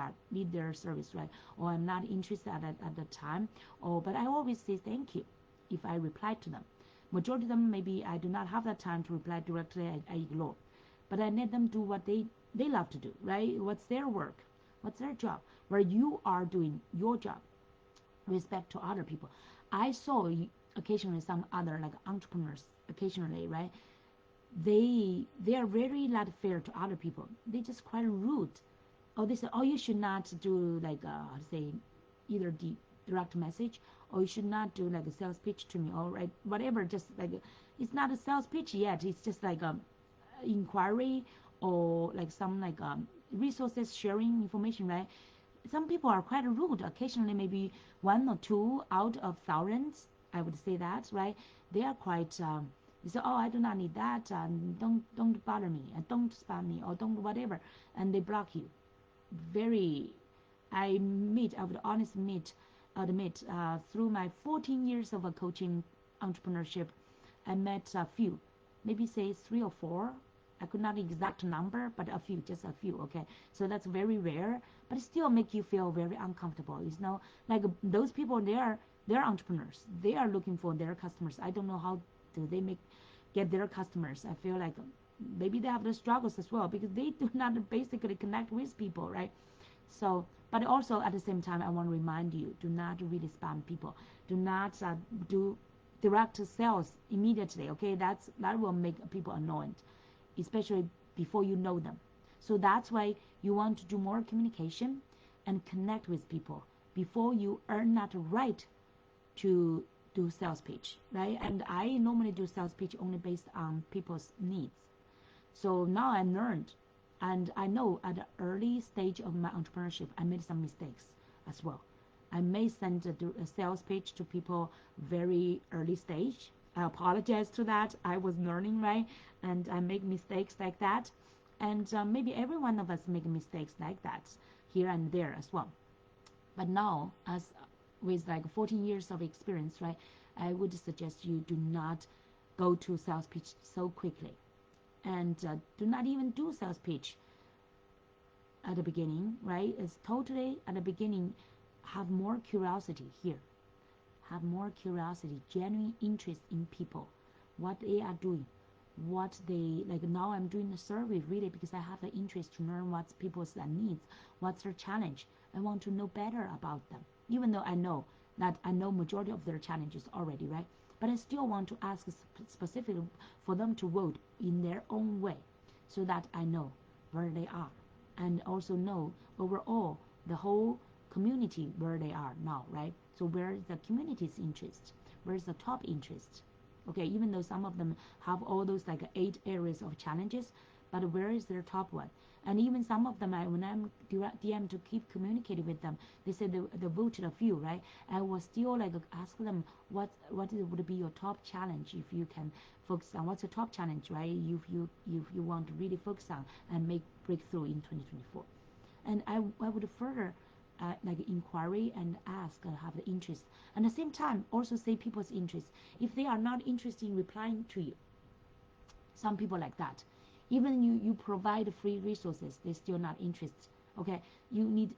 their service, right? Or I'm not interested at the time, but I always say thank you if I reply to them. Majority of them, maybe I do not have that time to reply directly, I ignore. But I let them do what they love to do, right? What's their work? What's their job? Where you are doing your job, respect to other people. I saw occasionally some other like entrepreneurs, occasionally, right? They are very not fair to other people. They just quite rude or they say, oh, you should not do like how to say, either the direct message, or you should not do like a sales pitch to me, or right, whatever. Just like it's not a sales pitch yet. It's just like a inquiry, or like some like resources sharing information, right? Some people are quite rude. Occasionally, maybe one or two out of thousands, I would say that, right? They are quite. They say, "Oh, I do not need that. Don't bother me, and don't spam me, or don't whatever," and they block you. Very, I would honestly admit, through my 14 years of a coaching entrepreneurship, I met a few, maybe say 3 or 4. I could not exact number, but a few, just a few. Okay, so that's very rare, but it still make you feel very uncomfortable. It's not like those people. They're entrepreneurs. They are looking for their customers. I don't know how do they get their customers. I feel like maybe they have the struggles as well, because they do not basically connect with people, right? So, but also at the same time, I want to remind you, do not really spam people. Do not do direct sales immediately. Okay, that will make people annoyed, especially before you know them. So that's why you want to do more communication and connect with people before you earn that right to do sales pitch, right? And I normally do sales pitch only based on people's needs. So now I learned, and I know at the early stage of my entrepreneurship, I made some mistakes as well. I may send a sales pitch to people very early stage. I apologize to that. I was learning, right? And I make mistakes like that. And maybe every one of us make mistakes like that here and there as well. But now, as with like 14 years of experience, right, I would suggest you do not go to sales pitch so quickly, and do not even do sales pitch at the beginning, right? It's totally at the beginning. Have more curiosity here. Have more curiosity, genuine interest in people, what they are doing, what they like. Now I'm doing a survey really because I have the interest to learn what's people's needs, what's their challenge. I want to know better about them, even though I know majority of their challenges already, right? But I still want to ask specifically for them to vote in their own way, so that I know where they are, and also know overall the whole community where they are now, right? So where is the community's interest? Where is the top interest? Okay, even though some of them have all those like 8 areas of challenges, but where is their top one? And even some of them, when I'm DM to keep communicating with them, they say they voted a few, right? I will still like ask them what would be your top challenge, if you can focus on what's your top challenge, right? If you want to really focus on and make breakthrough in 2024. And I would further like inquiry and ask, have the interest. And at the same time, also say people's interest. If they are not interested in replying to you, some people like that. Even you provide free resources, they're still not interested. Okay, you need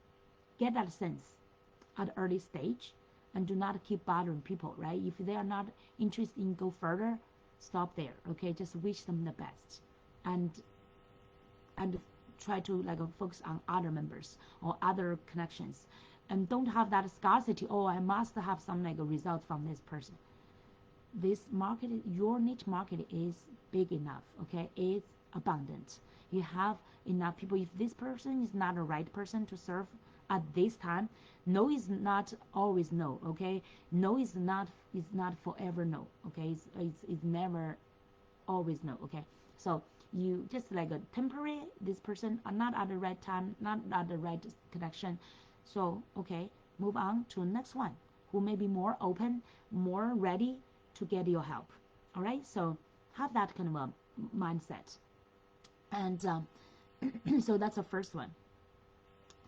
get that sense at early stage, and do not keep bothering people, right? If they are not interested in go further, stop there. Okay, just wish them the best, and try to like focus on other members or other connections, and don't have that scarcity. Oh, I must have some like a result from this person. This market, your niche market is big enough. Okay, it's abundant. You have enough people. If this person is not the right person to serve at this time, no is not always no. Okay, no is not forever no. Okay, it's never always no. Okay, so you just like a temporary, this person are not at the right time, not at the right connection. So okay, move on to the next one who may be more open, more ready to get your help. All right, so have that kind of a mindset. And so that's the first one.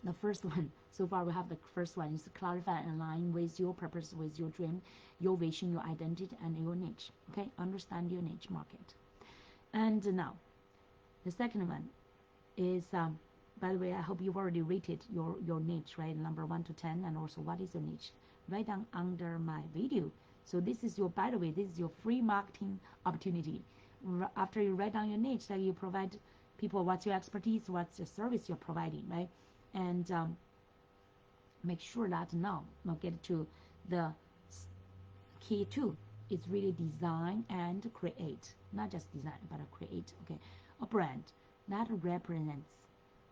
The first one, so far we have the first one is to clarify and align with your purpose, with your dream, your vision, your identity, and your niche. Okay, understand your niche market. And now the second one is, by the way, I hope you've already rated your niche, right? Number 1 to 10, and also what is your niche? Write down under my video. So this is your, by the way, this is your free marketing opportunity. After you write down your niche, like you provide people what's your expertise, what's your service you're providing, right? And make sure that now get to the key 2. It's really design and create, not just design, but create. Okay, a brand that represents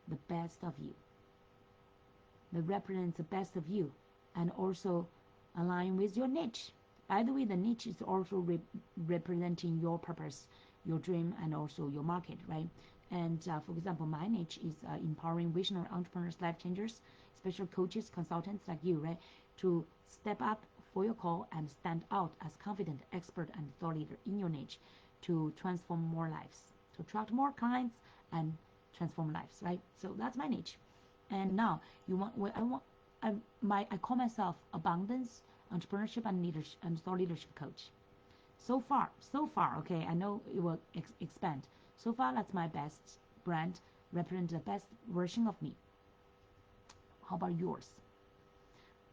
the best of you. that represents the best of you and also align with your niche. By the way, the niche is also representing your purpose, your dream, and also your market, right? And for example, my niche is empowering visionary entrepreneurs, life changers, special coaches, consultants like you, right, to step up for your call and stand out as confident, expert, and thought leader in your niche to transform more lives, to attract more clients and transform lives, right? So that's my niche. And now I call myself abundance, entrepreneurship, and leadership and thought leadership coach. So far, okay, I know it will expand. So far, that's my best brand, represent the best version of me. How about yours?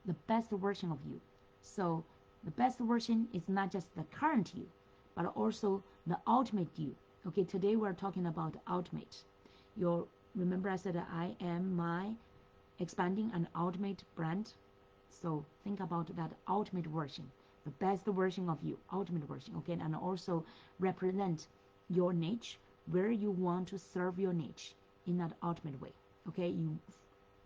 The best version of you. So the best version is not just the current you, but also the ultimate you. Okay, today we're talking about the ultimate. Remember I said I am my expanding an ultimate brand. So think about that ultimate version, the best version of you, ultimate version, okay? And also represent your niche, where you want to serve your niche in that ultimate way, okay?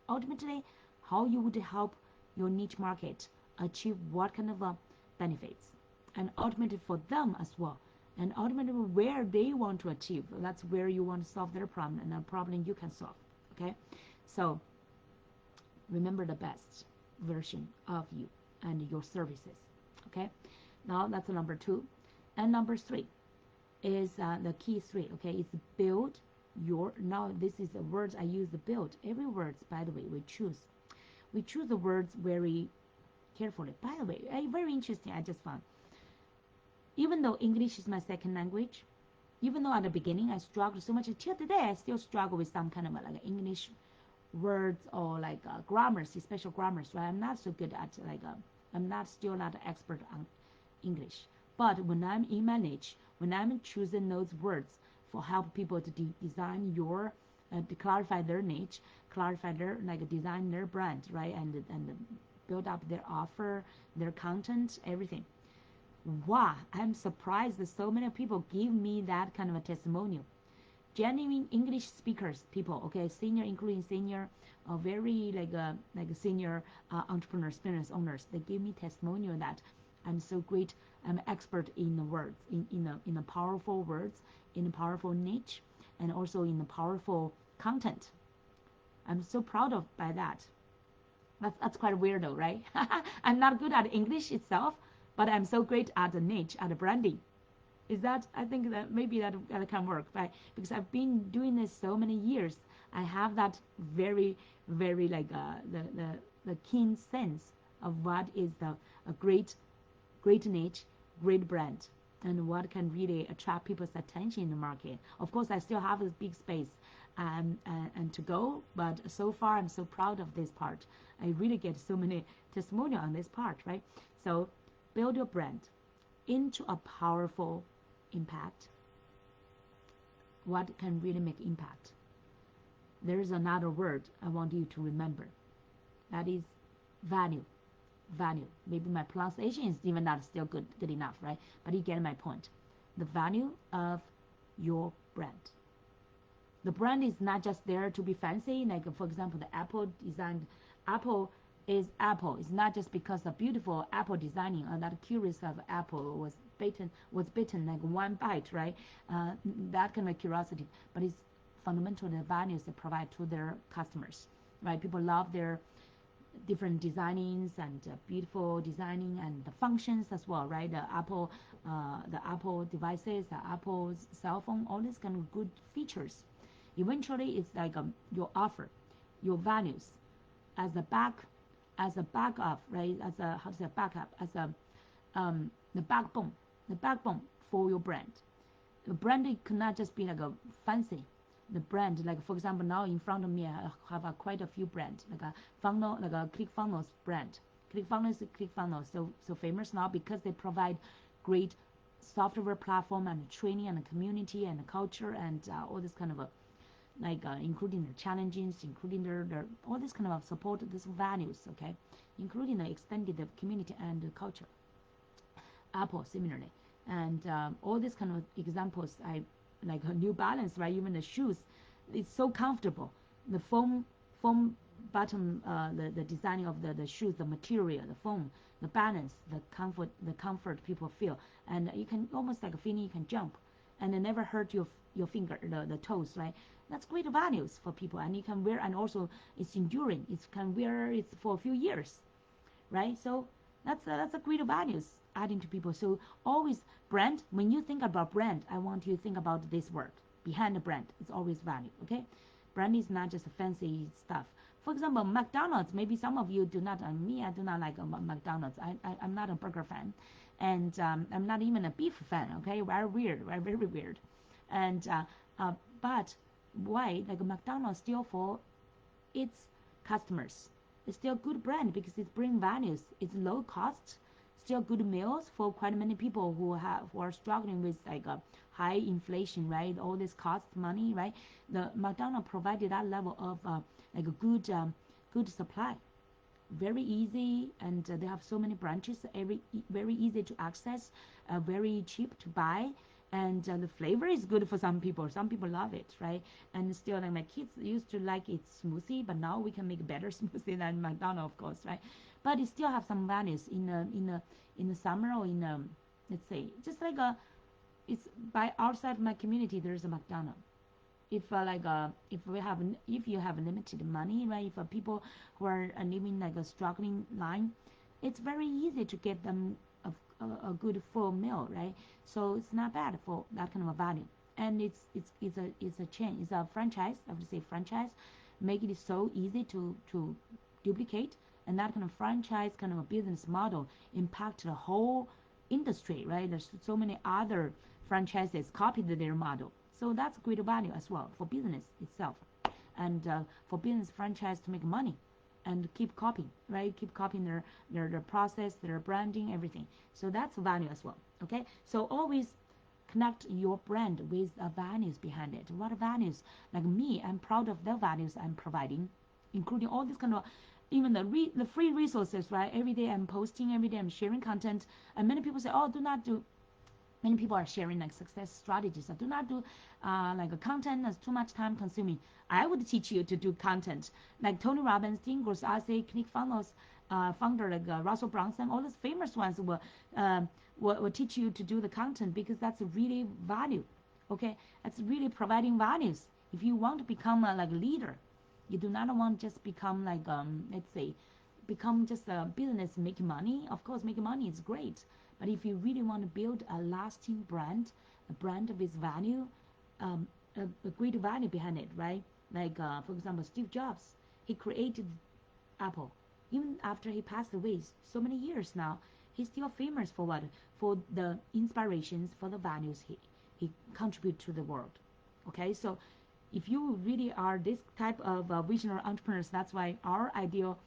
Ultimately, how you would help your niche market achieve what kind of benefits, and ultimately for them as well, and ultimately where they want to achieve. That's where you want to solve their problem and a problem you can solve, okay? So remember the best version of you and your services, okay? Now that's number 2. And number 3 is the key 3, okay? It's build your, now this is the words I use, the build. Every words, by the way, we choose the words very carefully. By the way, very interesting, I just found. Even though English is my second language, even though at the beginning I struggled so much, till today I still struggle with some kind of like English words or like grammars, special grammars, right? I'm not so good at I'm still not an expert on English. But when I'm in my niche, when I'm choosing those words for help people to design your, to clarify their niche, clarify their, design their brand, right? And build up their offer, their content, everything. Wow, I'm surprised that so many people give me that kind of a testimonial. Genuine English speakers, people, okay, senior, including senior, very senior entrepreneurs, business owners, they give me testimonial that I'm so great, I'm expert in the words, in the powerful words, in a powerful niche, and also in the powerful content. I'm so proud of by that. That's quite weird though, right? I'm not good at English itself, but I'm so great at the niche, at the branding. Is that, I think that maybe that can work, right? Because I've been doing this so many years. I have that very, very the keen sense of what is a great niche, great brand, and what can really attract people's attention in the market. Of course, I still have a big space and to go, but so far I'm so proud of this part. I really get so many testimonials on this part, right? So build your brand into a powerful impact. What can really make impact? There's another word I want you to remember. That is value. Value. Maybe my pronunciation is even not still good enough, right? But you get my point. The value of your brand. The brand is not just there to be fancy. Like for example, the Apple designed Apple is Apple. It's not just because the beautiful Apple designing or that curious of Apple was bitten like one bite, right? That kind of curiosity, but it's fundamental the values they provide to their customers, right? People love their different designings and beautiful designing and the functions as well, right? The Apple devices, the Apple cell phone, all these kind of good features. Eventually, it's like your offer, your values, as a backup, right? As a backup, as a the backbone for your brand. The brand cannot just be like a fancy. The brand, like for example, now in front of me, I have quite a few brands, like a funnel, like a ClickFunnels brand. ClickFunnels, so famous now because they provide great software platform and training and community and culture and all this kind of including their challenges, including their all this kind of support, these values, okay, including the extended community and culture. Apple similarly, and all these kind of examples, I like New Balance, right? Even the shoes, it's so comfortable. The foam bottom, the designing of the shoes, the material, the foam, the balance, the comfort people feel, and you can almost like a feeling you can jump, and it never hurt your finger, the toes, right? That's great values for people, and you can wear, and also it's enduring. It can wear it for a few years, right? So that's a great values adding to people. So always brand. When you think about brand, I want you to think about this word behind the brand. It's always value. Okay, brand is not just fancy stuff. For example, McDonald's. Maybe some of you do not. Me, I do not like McDonald's. I'm not a burger fan, and I'm not even a beef fan. Okay, very weird, very weird. And but why? Like McDonald's still for its customers. It's still a good brand because it brings values. It's low cost, still good meals for quite many people who are struggling with like a high inflation, right? All this costs money, right? The McDonald's provided that level of like a good supply. Very easy, and they have so many branches, very easy to access, very cheap to buy, and the flavor is good for some people. Some people love it, right? And still, like my kids used to like it smoothie, but now we can make better smoothie than McDonald's, of course, right? But it still have some values in the summer, or in let's say just like it's by outside my community there's a McDonald's. If you have limited money, right? If people who are living like a struggling line, it's very easy to get them a good full meal, right? So it's not bad for that kind of a value. And it's a chain, it's a franchise. I would say franchise, make it so easy to duplicate, and that kind of franchise kind of a business model impact the whole industry, right? There's so many other franchises copied their model. So that's great value as well for business itself, and for business franchise to make money and keep copying, right? Keep copying their process, their branding, everything. So that's value as well. Okay, so always connect your brand with values behind it. What values? Like me, I'm proud of the values I'm providing, including all this kind of even the free resources, right? Every day I'm posting, every day I'm sharing content, and many people say, oh, do not do. Many people are sharing like success strategies. I do not do like a content that's too much time consuming. I would teach you to do content like Tony Robbins, Dean Gross-Arce, ClickFunnels, founder like Russell Brunson. All those famous ones will teach you to do the content because that's really value. Okay, that's really providing values. If you want to become like a leader, you do not want just become like let's say become just a business making money. Of course, making money is great, but if you really want to build a lasting brand, a brand with value, a great value behind it, right? Like, for example, Steve Jobs, he created Apple. Even after he passed away, so many years now, he's still famous for what? For the inspirations, for the values he contributed to the world. Okay, so if you really are this type of visionary entrepreneurs, that's why our ideal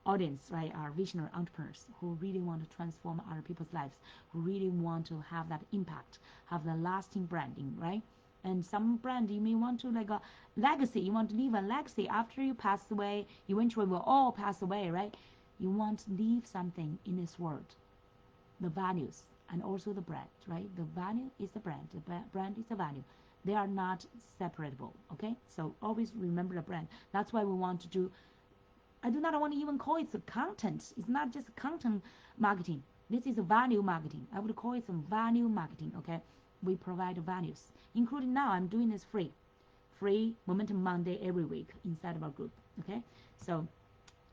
audience, right, are visionary entrepreneurs who really want to transform other people's lives, who really want to have that impact, have the lasting branding, right? And some brand you may want to like a legacy. You want to leave a legacy after you pass away. Eventually, we'll all pass away, right? You want to leave something in this world, the values and also the brand, right? The value is the brand. The brand is the value. They are not separable. Okay, so always remember the brand. That's why we want to do. I do not want to even call it the content. It's not just content marketing. This is a value marketing. I would call it some value marketing, okay? We provide values, including now I'm doing this free Momentum Monday every week inside of our group, okay? So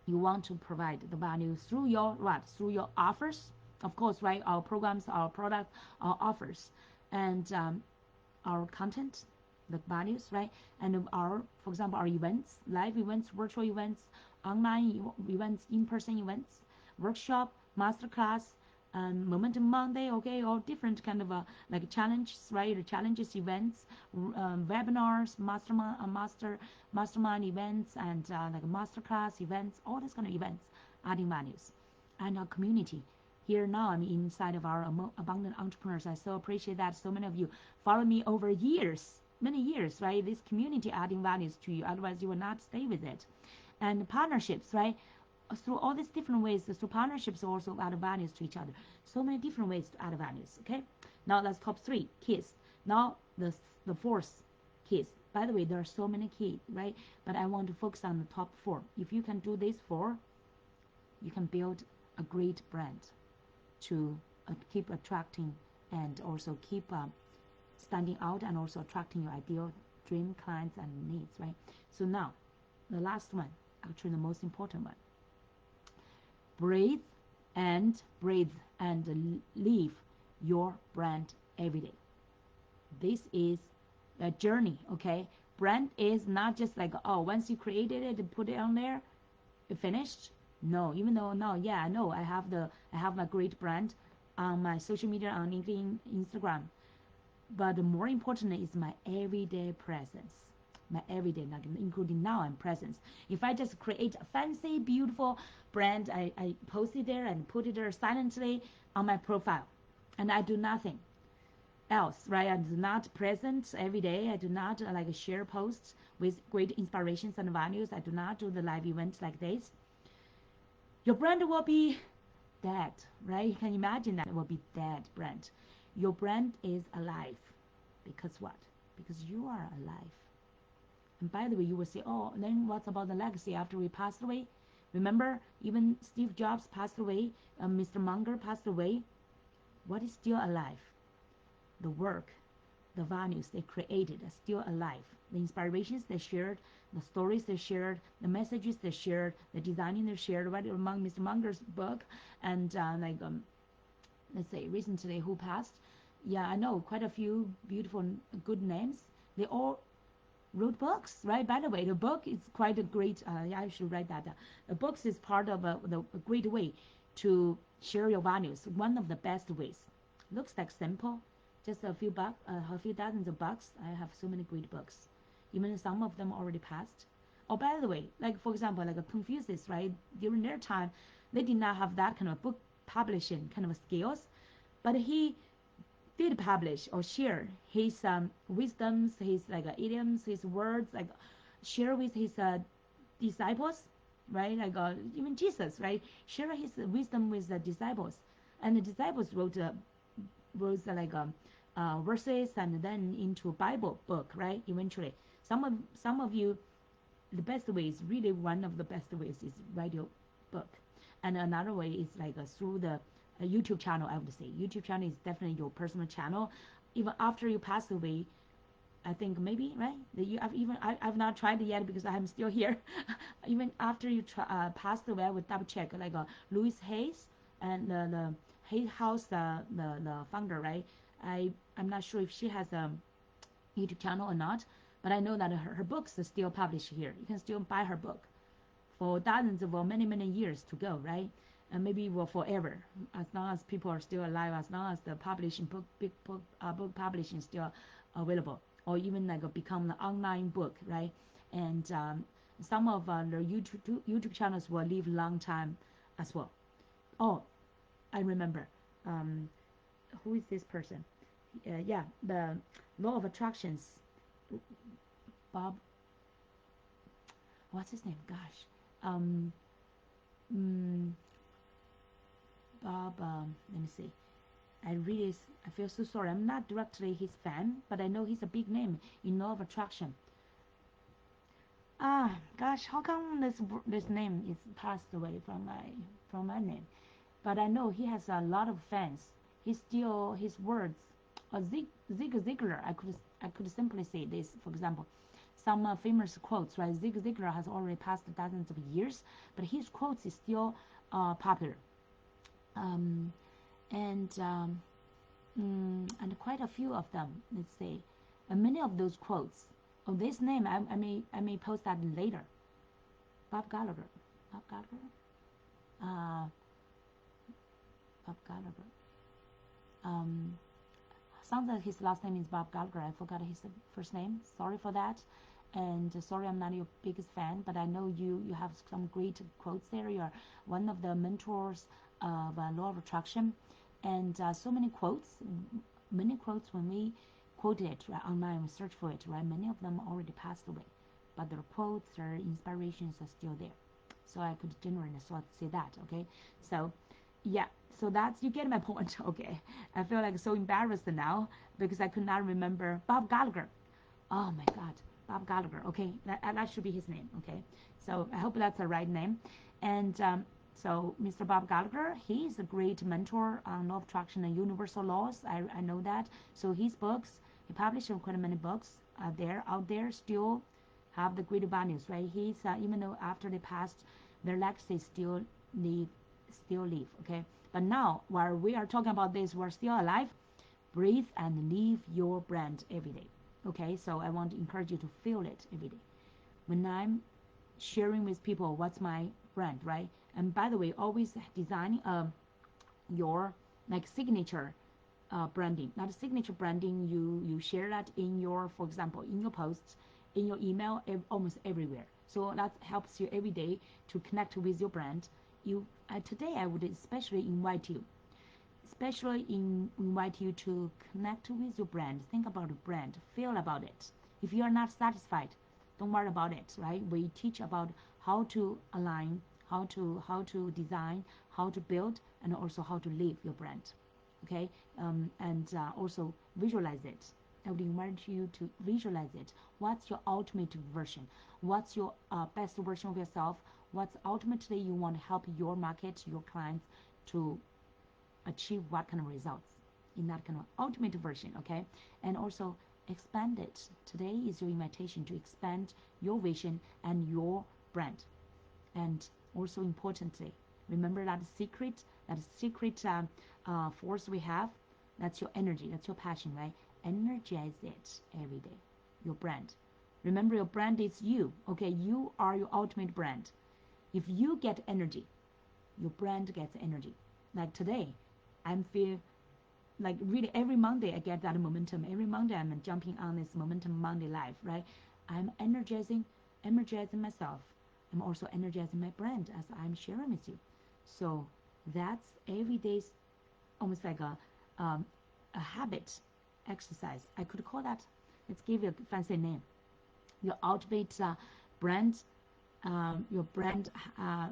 you want to provide the value through your what? Through your offers, of course, right? Our programs, our product, our offers, and our content, the values, right? And our, for example, our events, live events, virtual events, online events, in-person events, workshop, masterclass, Momentum Monday, okay, all different kind of like challenges, right? The challenges, events, webinars, mastermind events, and like masterclass events, all these kind of events, adding values, and our community. Here now I'm inside of our abundant entrepreneurs. I so appreciate that so many of you follow me over years, many years, right? This community adding values to you. Otherwise, you will not stay with it. And partnerships, right? Through all these different ways, through partnerships also add values to each other. So many different ways to add values, okay? Now that's top three, keys. Now the fourth keys, By the way, there are so many key, right? But I want to focus on the top 4. If you can do these 4, you can build a great brand to keep attracting and also keep standing out and also attracting your ideal dream clients and needs, right? So now, the last one, actually the most important one. Breathe and live your brand every day. This is a journey, okay? Brand is not just like, oh, once you created it and put it on there, it finished. No, even though no, yeah, I know I have my great brand on my social media, on LinkedIn, Instagram. But more important is my everyday presence. My everyday, including now and presence. If I just create a fancy, beautiful brand, I post it there and put it there silently on my profile, and I do nothing else, right? I do not present every day. I do not like share posts with great inspirations and values. I do not do the live events like this. Your brand will be dead, right? You can imagine that it will be dead brand. Your brand is alive. Because what? Because you are alive. And by the way, you will say, oh, then what's about the legacy after we passed away? Remember, even Steve Jobs passed away, Mr. Munger passed away. What is still alive? The work, the values they created are still alive. The inspirations they shared, the stories they shared, the messages they shared, the designing they shared, right among Mr. Munger's book, and let's say recently who passed. Yeah, I know quite a few beautiful, good names. They all wrote books, right? By the way, the book is quite a great, yeah, I should write that down. The books is part of a great way to share your values. One of the best ways. Looks like simple, just a few dozens of bucks. I have so many great books. Even some of them already passed. Oh, by the way, like for example, like a Confucius, right? During their time, they did not have that kind of book publishing kind of skills, but he did publish or share his wisdoms, his like idioms, his words, like share with his disciples, right? Like even Jesus, right? Share his wisdom with the disciples, and the disciples wrote like verses and then into Bible book, right? Eventually, some of you, the best way is really one of the best ways is write your book, and another way is like through the YouTube channel. I would say YouTube channel is definitely your personal channel. Even after you pass away, I think maybe, right? I've not tried it yet because I'm still here. Even after you passed away, I would double check like Louise Hayes and the Hayes House, the founder, right? I'm not sure if she has a YouTube channel or not, but I know that her books are still published here. You can still buy her book for dozens of many years to go, right? And maybe will forever, as long as people are still alive, as long as the publishing book publishing is still available, or even like become an online book, right? And some of the YouTube channels will live long time as well. Oh, I remember. Who is this person? Yeah, the Law of Attractions. Bob. What's his name? Gosh. Mm, Bob. Let me see. I feel so sorry. I'm not directly his fan, but I know he's a big name in Law of Attraction. Ah, gosh, how come this name is passed away from my name? But I know he has a lot of fans. He still his words. Zig Ziglar. I could simply say this. For example, some famous quotes. Right, Zig Ziglar has already passed dozens of years, but his quotes is still popular. And quite a few of them. Let's say, many of those quotes. Of this name, I may post that later. Bob Gallagher. Bob Gallagher. Uh, Bob Gallagher. Sounds like his last name is Bob Gallagher. I forgot his first name. Sorry for that. And sorry I'm not your biggest fan, but I know you have some great quotes there. You're one of the mentors of Law of Attraction. And so many quotes when we quote it right, online, we search for it, right? Many of them already passed away. But their quotes or inspirations are still there. So I could generally say that, okay? So yeah, so that's, you get my point. Okay, I feel like so embarrassed now because I could not remember Bob Gallagher. Oh my God, Bob Gallagher. Okay, that should be his name. Okay, so I hope that's the right name. And so Mr. Bob Gallagher, he is a great mentor on law of attraction and universal laws. I know that. So his books, he published quite many books out there still have the great values, right? He's even though after they passed, their legacy still live. Okay, but now while we are talking about this, we're still alive. Breathe and live your brand every day. Okay, so I want to encourage you to feel it every day. When I'm sharing with people what's my brand, right? And by the way, always designing your like signature branding. Not a signature branding, you share that in your, for example, in your posts, in your email, almost everywhere. So that helps you every day to connect with your brand. Today I would especially invite you to connect with your brand. Think about the brand, feel about it. If you are not satisfied, don't worry about it, right? We teach about how to align, how to design, how to build, and also how to live your brand. Okay, and also visualize it. I would invite you to visualize it. What's your ultimate version? What's your best version of yourself? What's ultimately you want to help your market, your clients to achieve what kind of results in that kind of ultimate version, okay? And also expand it. Today is your invitation to expand your vision and your brand. And also importantly, remember that secret force we have, that's your energy, that's your passion, right? Energize it every day, your brand. Remember, your brand is you, okay? You are your ultimate brand. If you get energy, your brand gets energy. Like today, I'm feel like really every Monday I get that momentum. Every Monday I'm jumping on this Momentum Monday live, right? I'm energizing myself. I'm also energizing my brand as I'm sharing with you. So that's every day's almost like a habit exercise. I could call that. Let's give it a fancy name. Your ultimate brand, your brand. How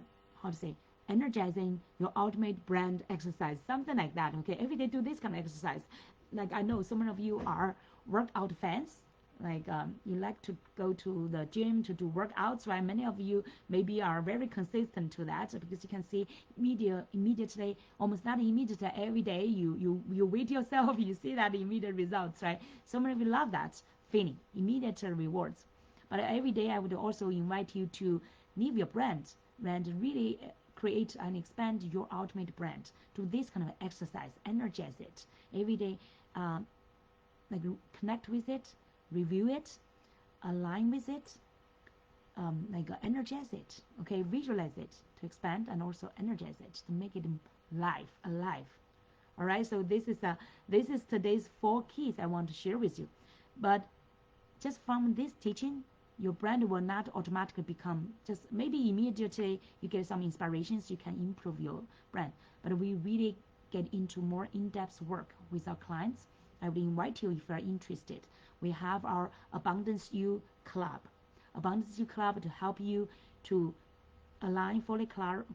to say? Energizing your ultimate brand exercise, something like that. Okay, every day do this kind of exercise. Like I know some of you are workout fans, like you like to go to the gym to do workouts, right? Many of you maybe are very consistent to that because you can see immediately, almost not immediately, every day you weight yourself, you see that immediate results, right? So many of you love that feeling, immediate rewards. But every day I would also invite you to live your brand and really create and expand your ultimate brand. Do this kind of exercise, energize it every day, like connect with it, review it, align with it, energize it. Okay, visualize it to expand and also energize it to make it alive. All right. So this is today's 4 keys I want to share with you. But just from this teaching, your brand will not automatically become just maybe immediately you get some inspirations, you can improve your brand. But we really get into more in-depth work with our clients. I would invite you if you are interested. We have our Abundance You Club. Abundance You Club to help you to align, fully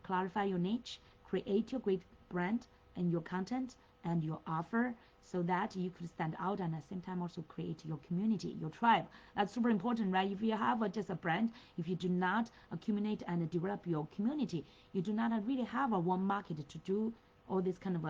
clarify your niche, create your great brand and your content and your offer so that you could stand out and at the same time also create your community, your tribe. That's super important, right? If you have just a brand, if you do not accumulate and develop your community, you do not really have a one market to do all this kind of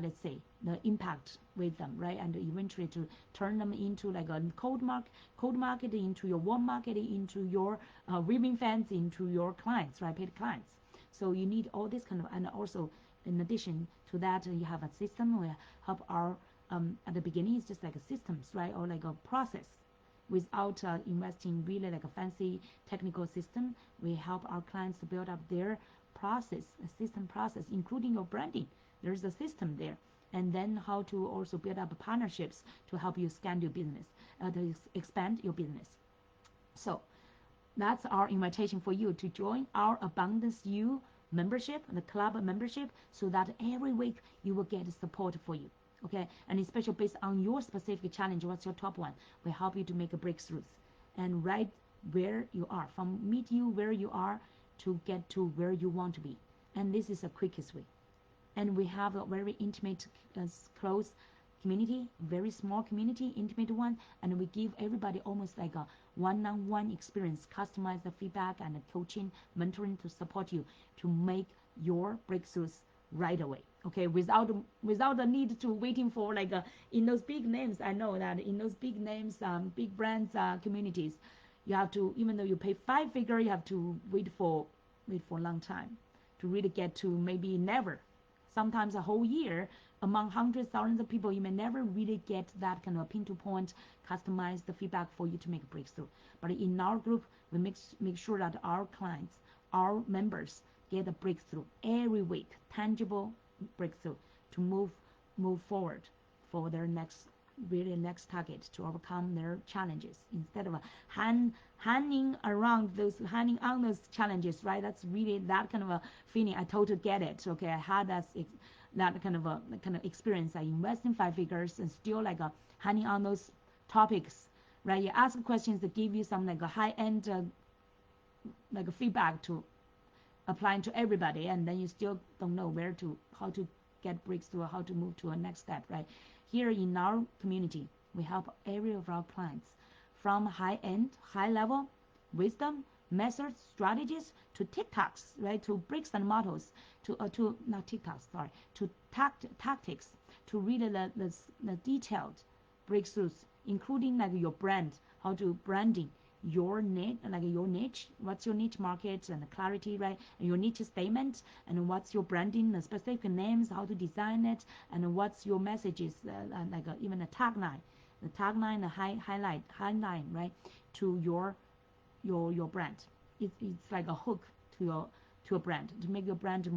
let's say the impact with them, right? And eventually to turn them into like a cold market into your warm market, into your raving fans, into your clients, right? Paid clients. So you need all this kind of, and also in addition to that, you have a system where help our at the beginning it's just like a systems, right? Or like a process without investing really like a fancy technical system. We help our clients to build up their process, a system process, including your branding. There's a system there. And then how to also build up partnerships to help you scale your business, to expand your business. So that's our invitation for you to join our Abundance You membership, the club membership, so that every week you will get support for you. Okay, and especially based on your specific challenge, what's your top one? We help you to make a breakthroughs and right where you are, from meet you where you are to get to where you want to be. And this is the quickest way. And we have a very intimate, close community, very small community, intimate one, and we give everybody almost like a one-on-one experience, customize the feedback and the coaching, mentoring to support you to make your breakthroughs right away. Okay, without the need to waiting for like in those big names. I know that in those big names, big brands, communities, you have to, even though you pay 5 figure, you have to wait for a long time to really get to, maybe never, sometimes a whole year, among hundreds, thousands of people, you may never really get that kind of pin-to-point customized feedback for you to make a breakthrough. But in our group, we make sure that our clients, our members, get a breakthrough every week, tangible breakthrough to move forward for their next target, to overcome their challenges, instead of hanging on those challenges, right? That's really that kind of a feeling. I totally get it. Okay, I had that kind of experience. I invest in 5 figures and still like hanging on those topics, right? You ask questions that give you some like a high-end like a feedback to applying to everybody, and then you still don't know how to get breakthrough, how to move to a next step, right? Here in our community, we help every of our clients from high-end, high-level wisdom, methods, strategies, to TikToks, right? To bricks and models, to not TikToks, sorry, to tactics, to really the detailed breakthroughs, including like your brand, how to branding your niche, what's your niche market and the clarity, right? And your niche statement, and what's your branding, the specific names, how to design it, and what's your messages, even a tagline, the highline, right, to your brand. It's like a hook to your brand, to make your brand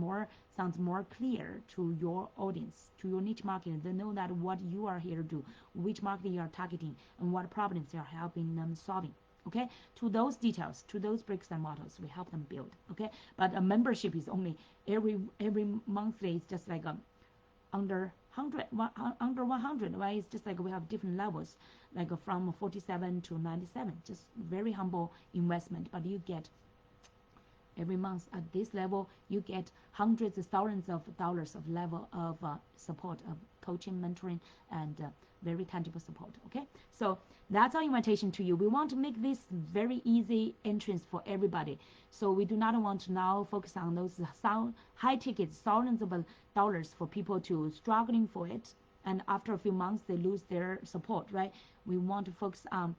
sounds more clear to your audience, to your niche market. They know that what you are here to do, which market you are targeting, and what problems you are helping them solving. Okay, to those details, to those bricks and models, we help them build. Okay, but a membership is only every monthly. It's just like under 100, right? It's just like we have different levels, like from 47 to 97. Just very humble investment, but you get every month at this level, you get hundreds of thousands of dollars of level of support, of coaching, mentoring, and very tangible support. Okay, so that's our invitation to you. We want to make this very easy entrance for everybody. So we do not want to now focus on those high tickets, thousands of dollars for people to struggling for it, and after a few months they lose their support, right? We want to focus on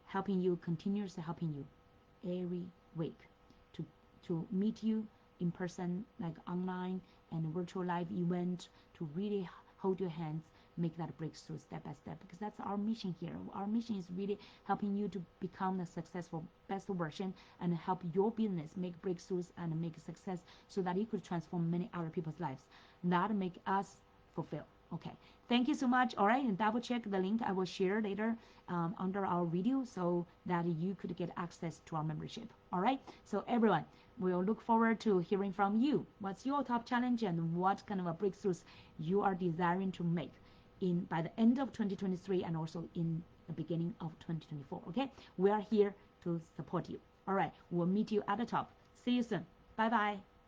helping you, continuously helping you every week to meet you in person, like online and virtual live event, to really hold your hands, make that breakthrough step by step, because that's our mission here. Our mission is really helping you to become the successful best version and help your business make breakthroughs and make success, so that you could transform many other people's lives. That make us fulfill. Okay, thank you so much. All right, and double check the link I will share later under our video, so that you could get access to our membership. All right, so everyone, we'll look forward to hearing from you. What's your top challenge, and what kind of a breakthroughs you are desiring to make by the end of 2023 and also in the beginning of 2024. Okay, we are here to support you. All right, we'll meet you at the top. See you soon. Bye bye.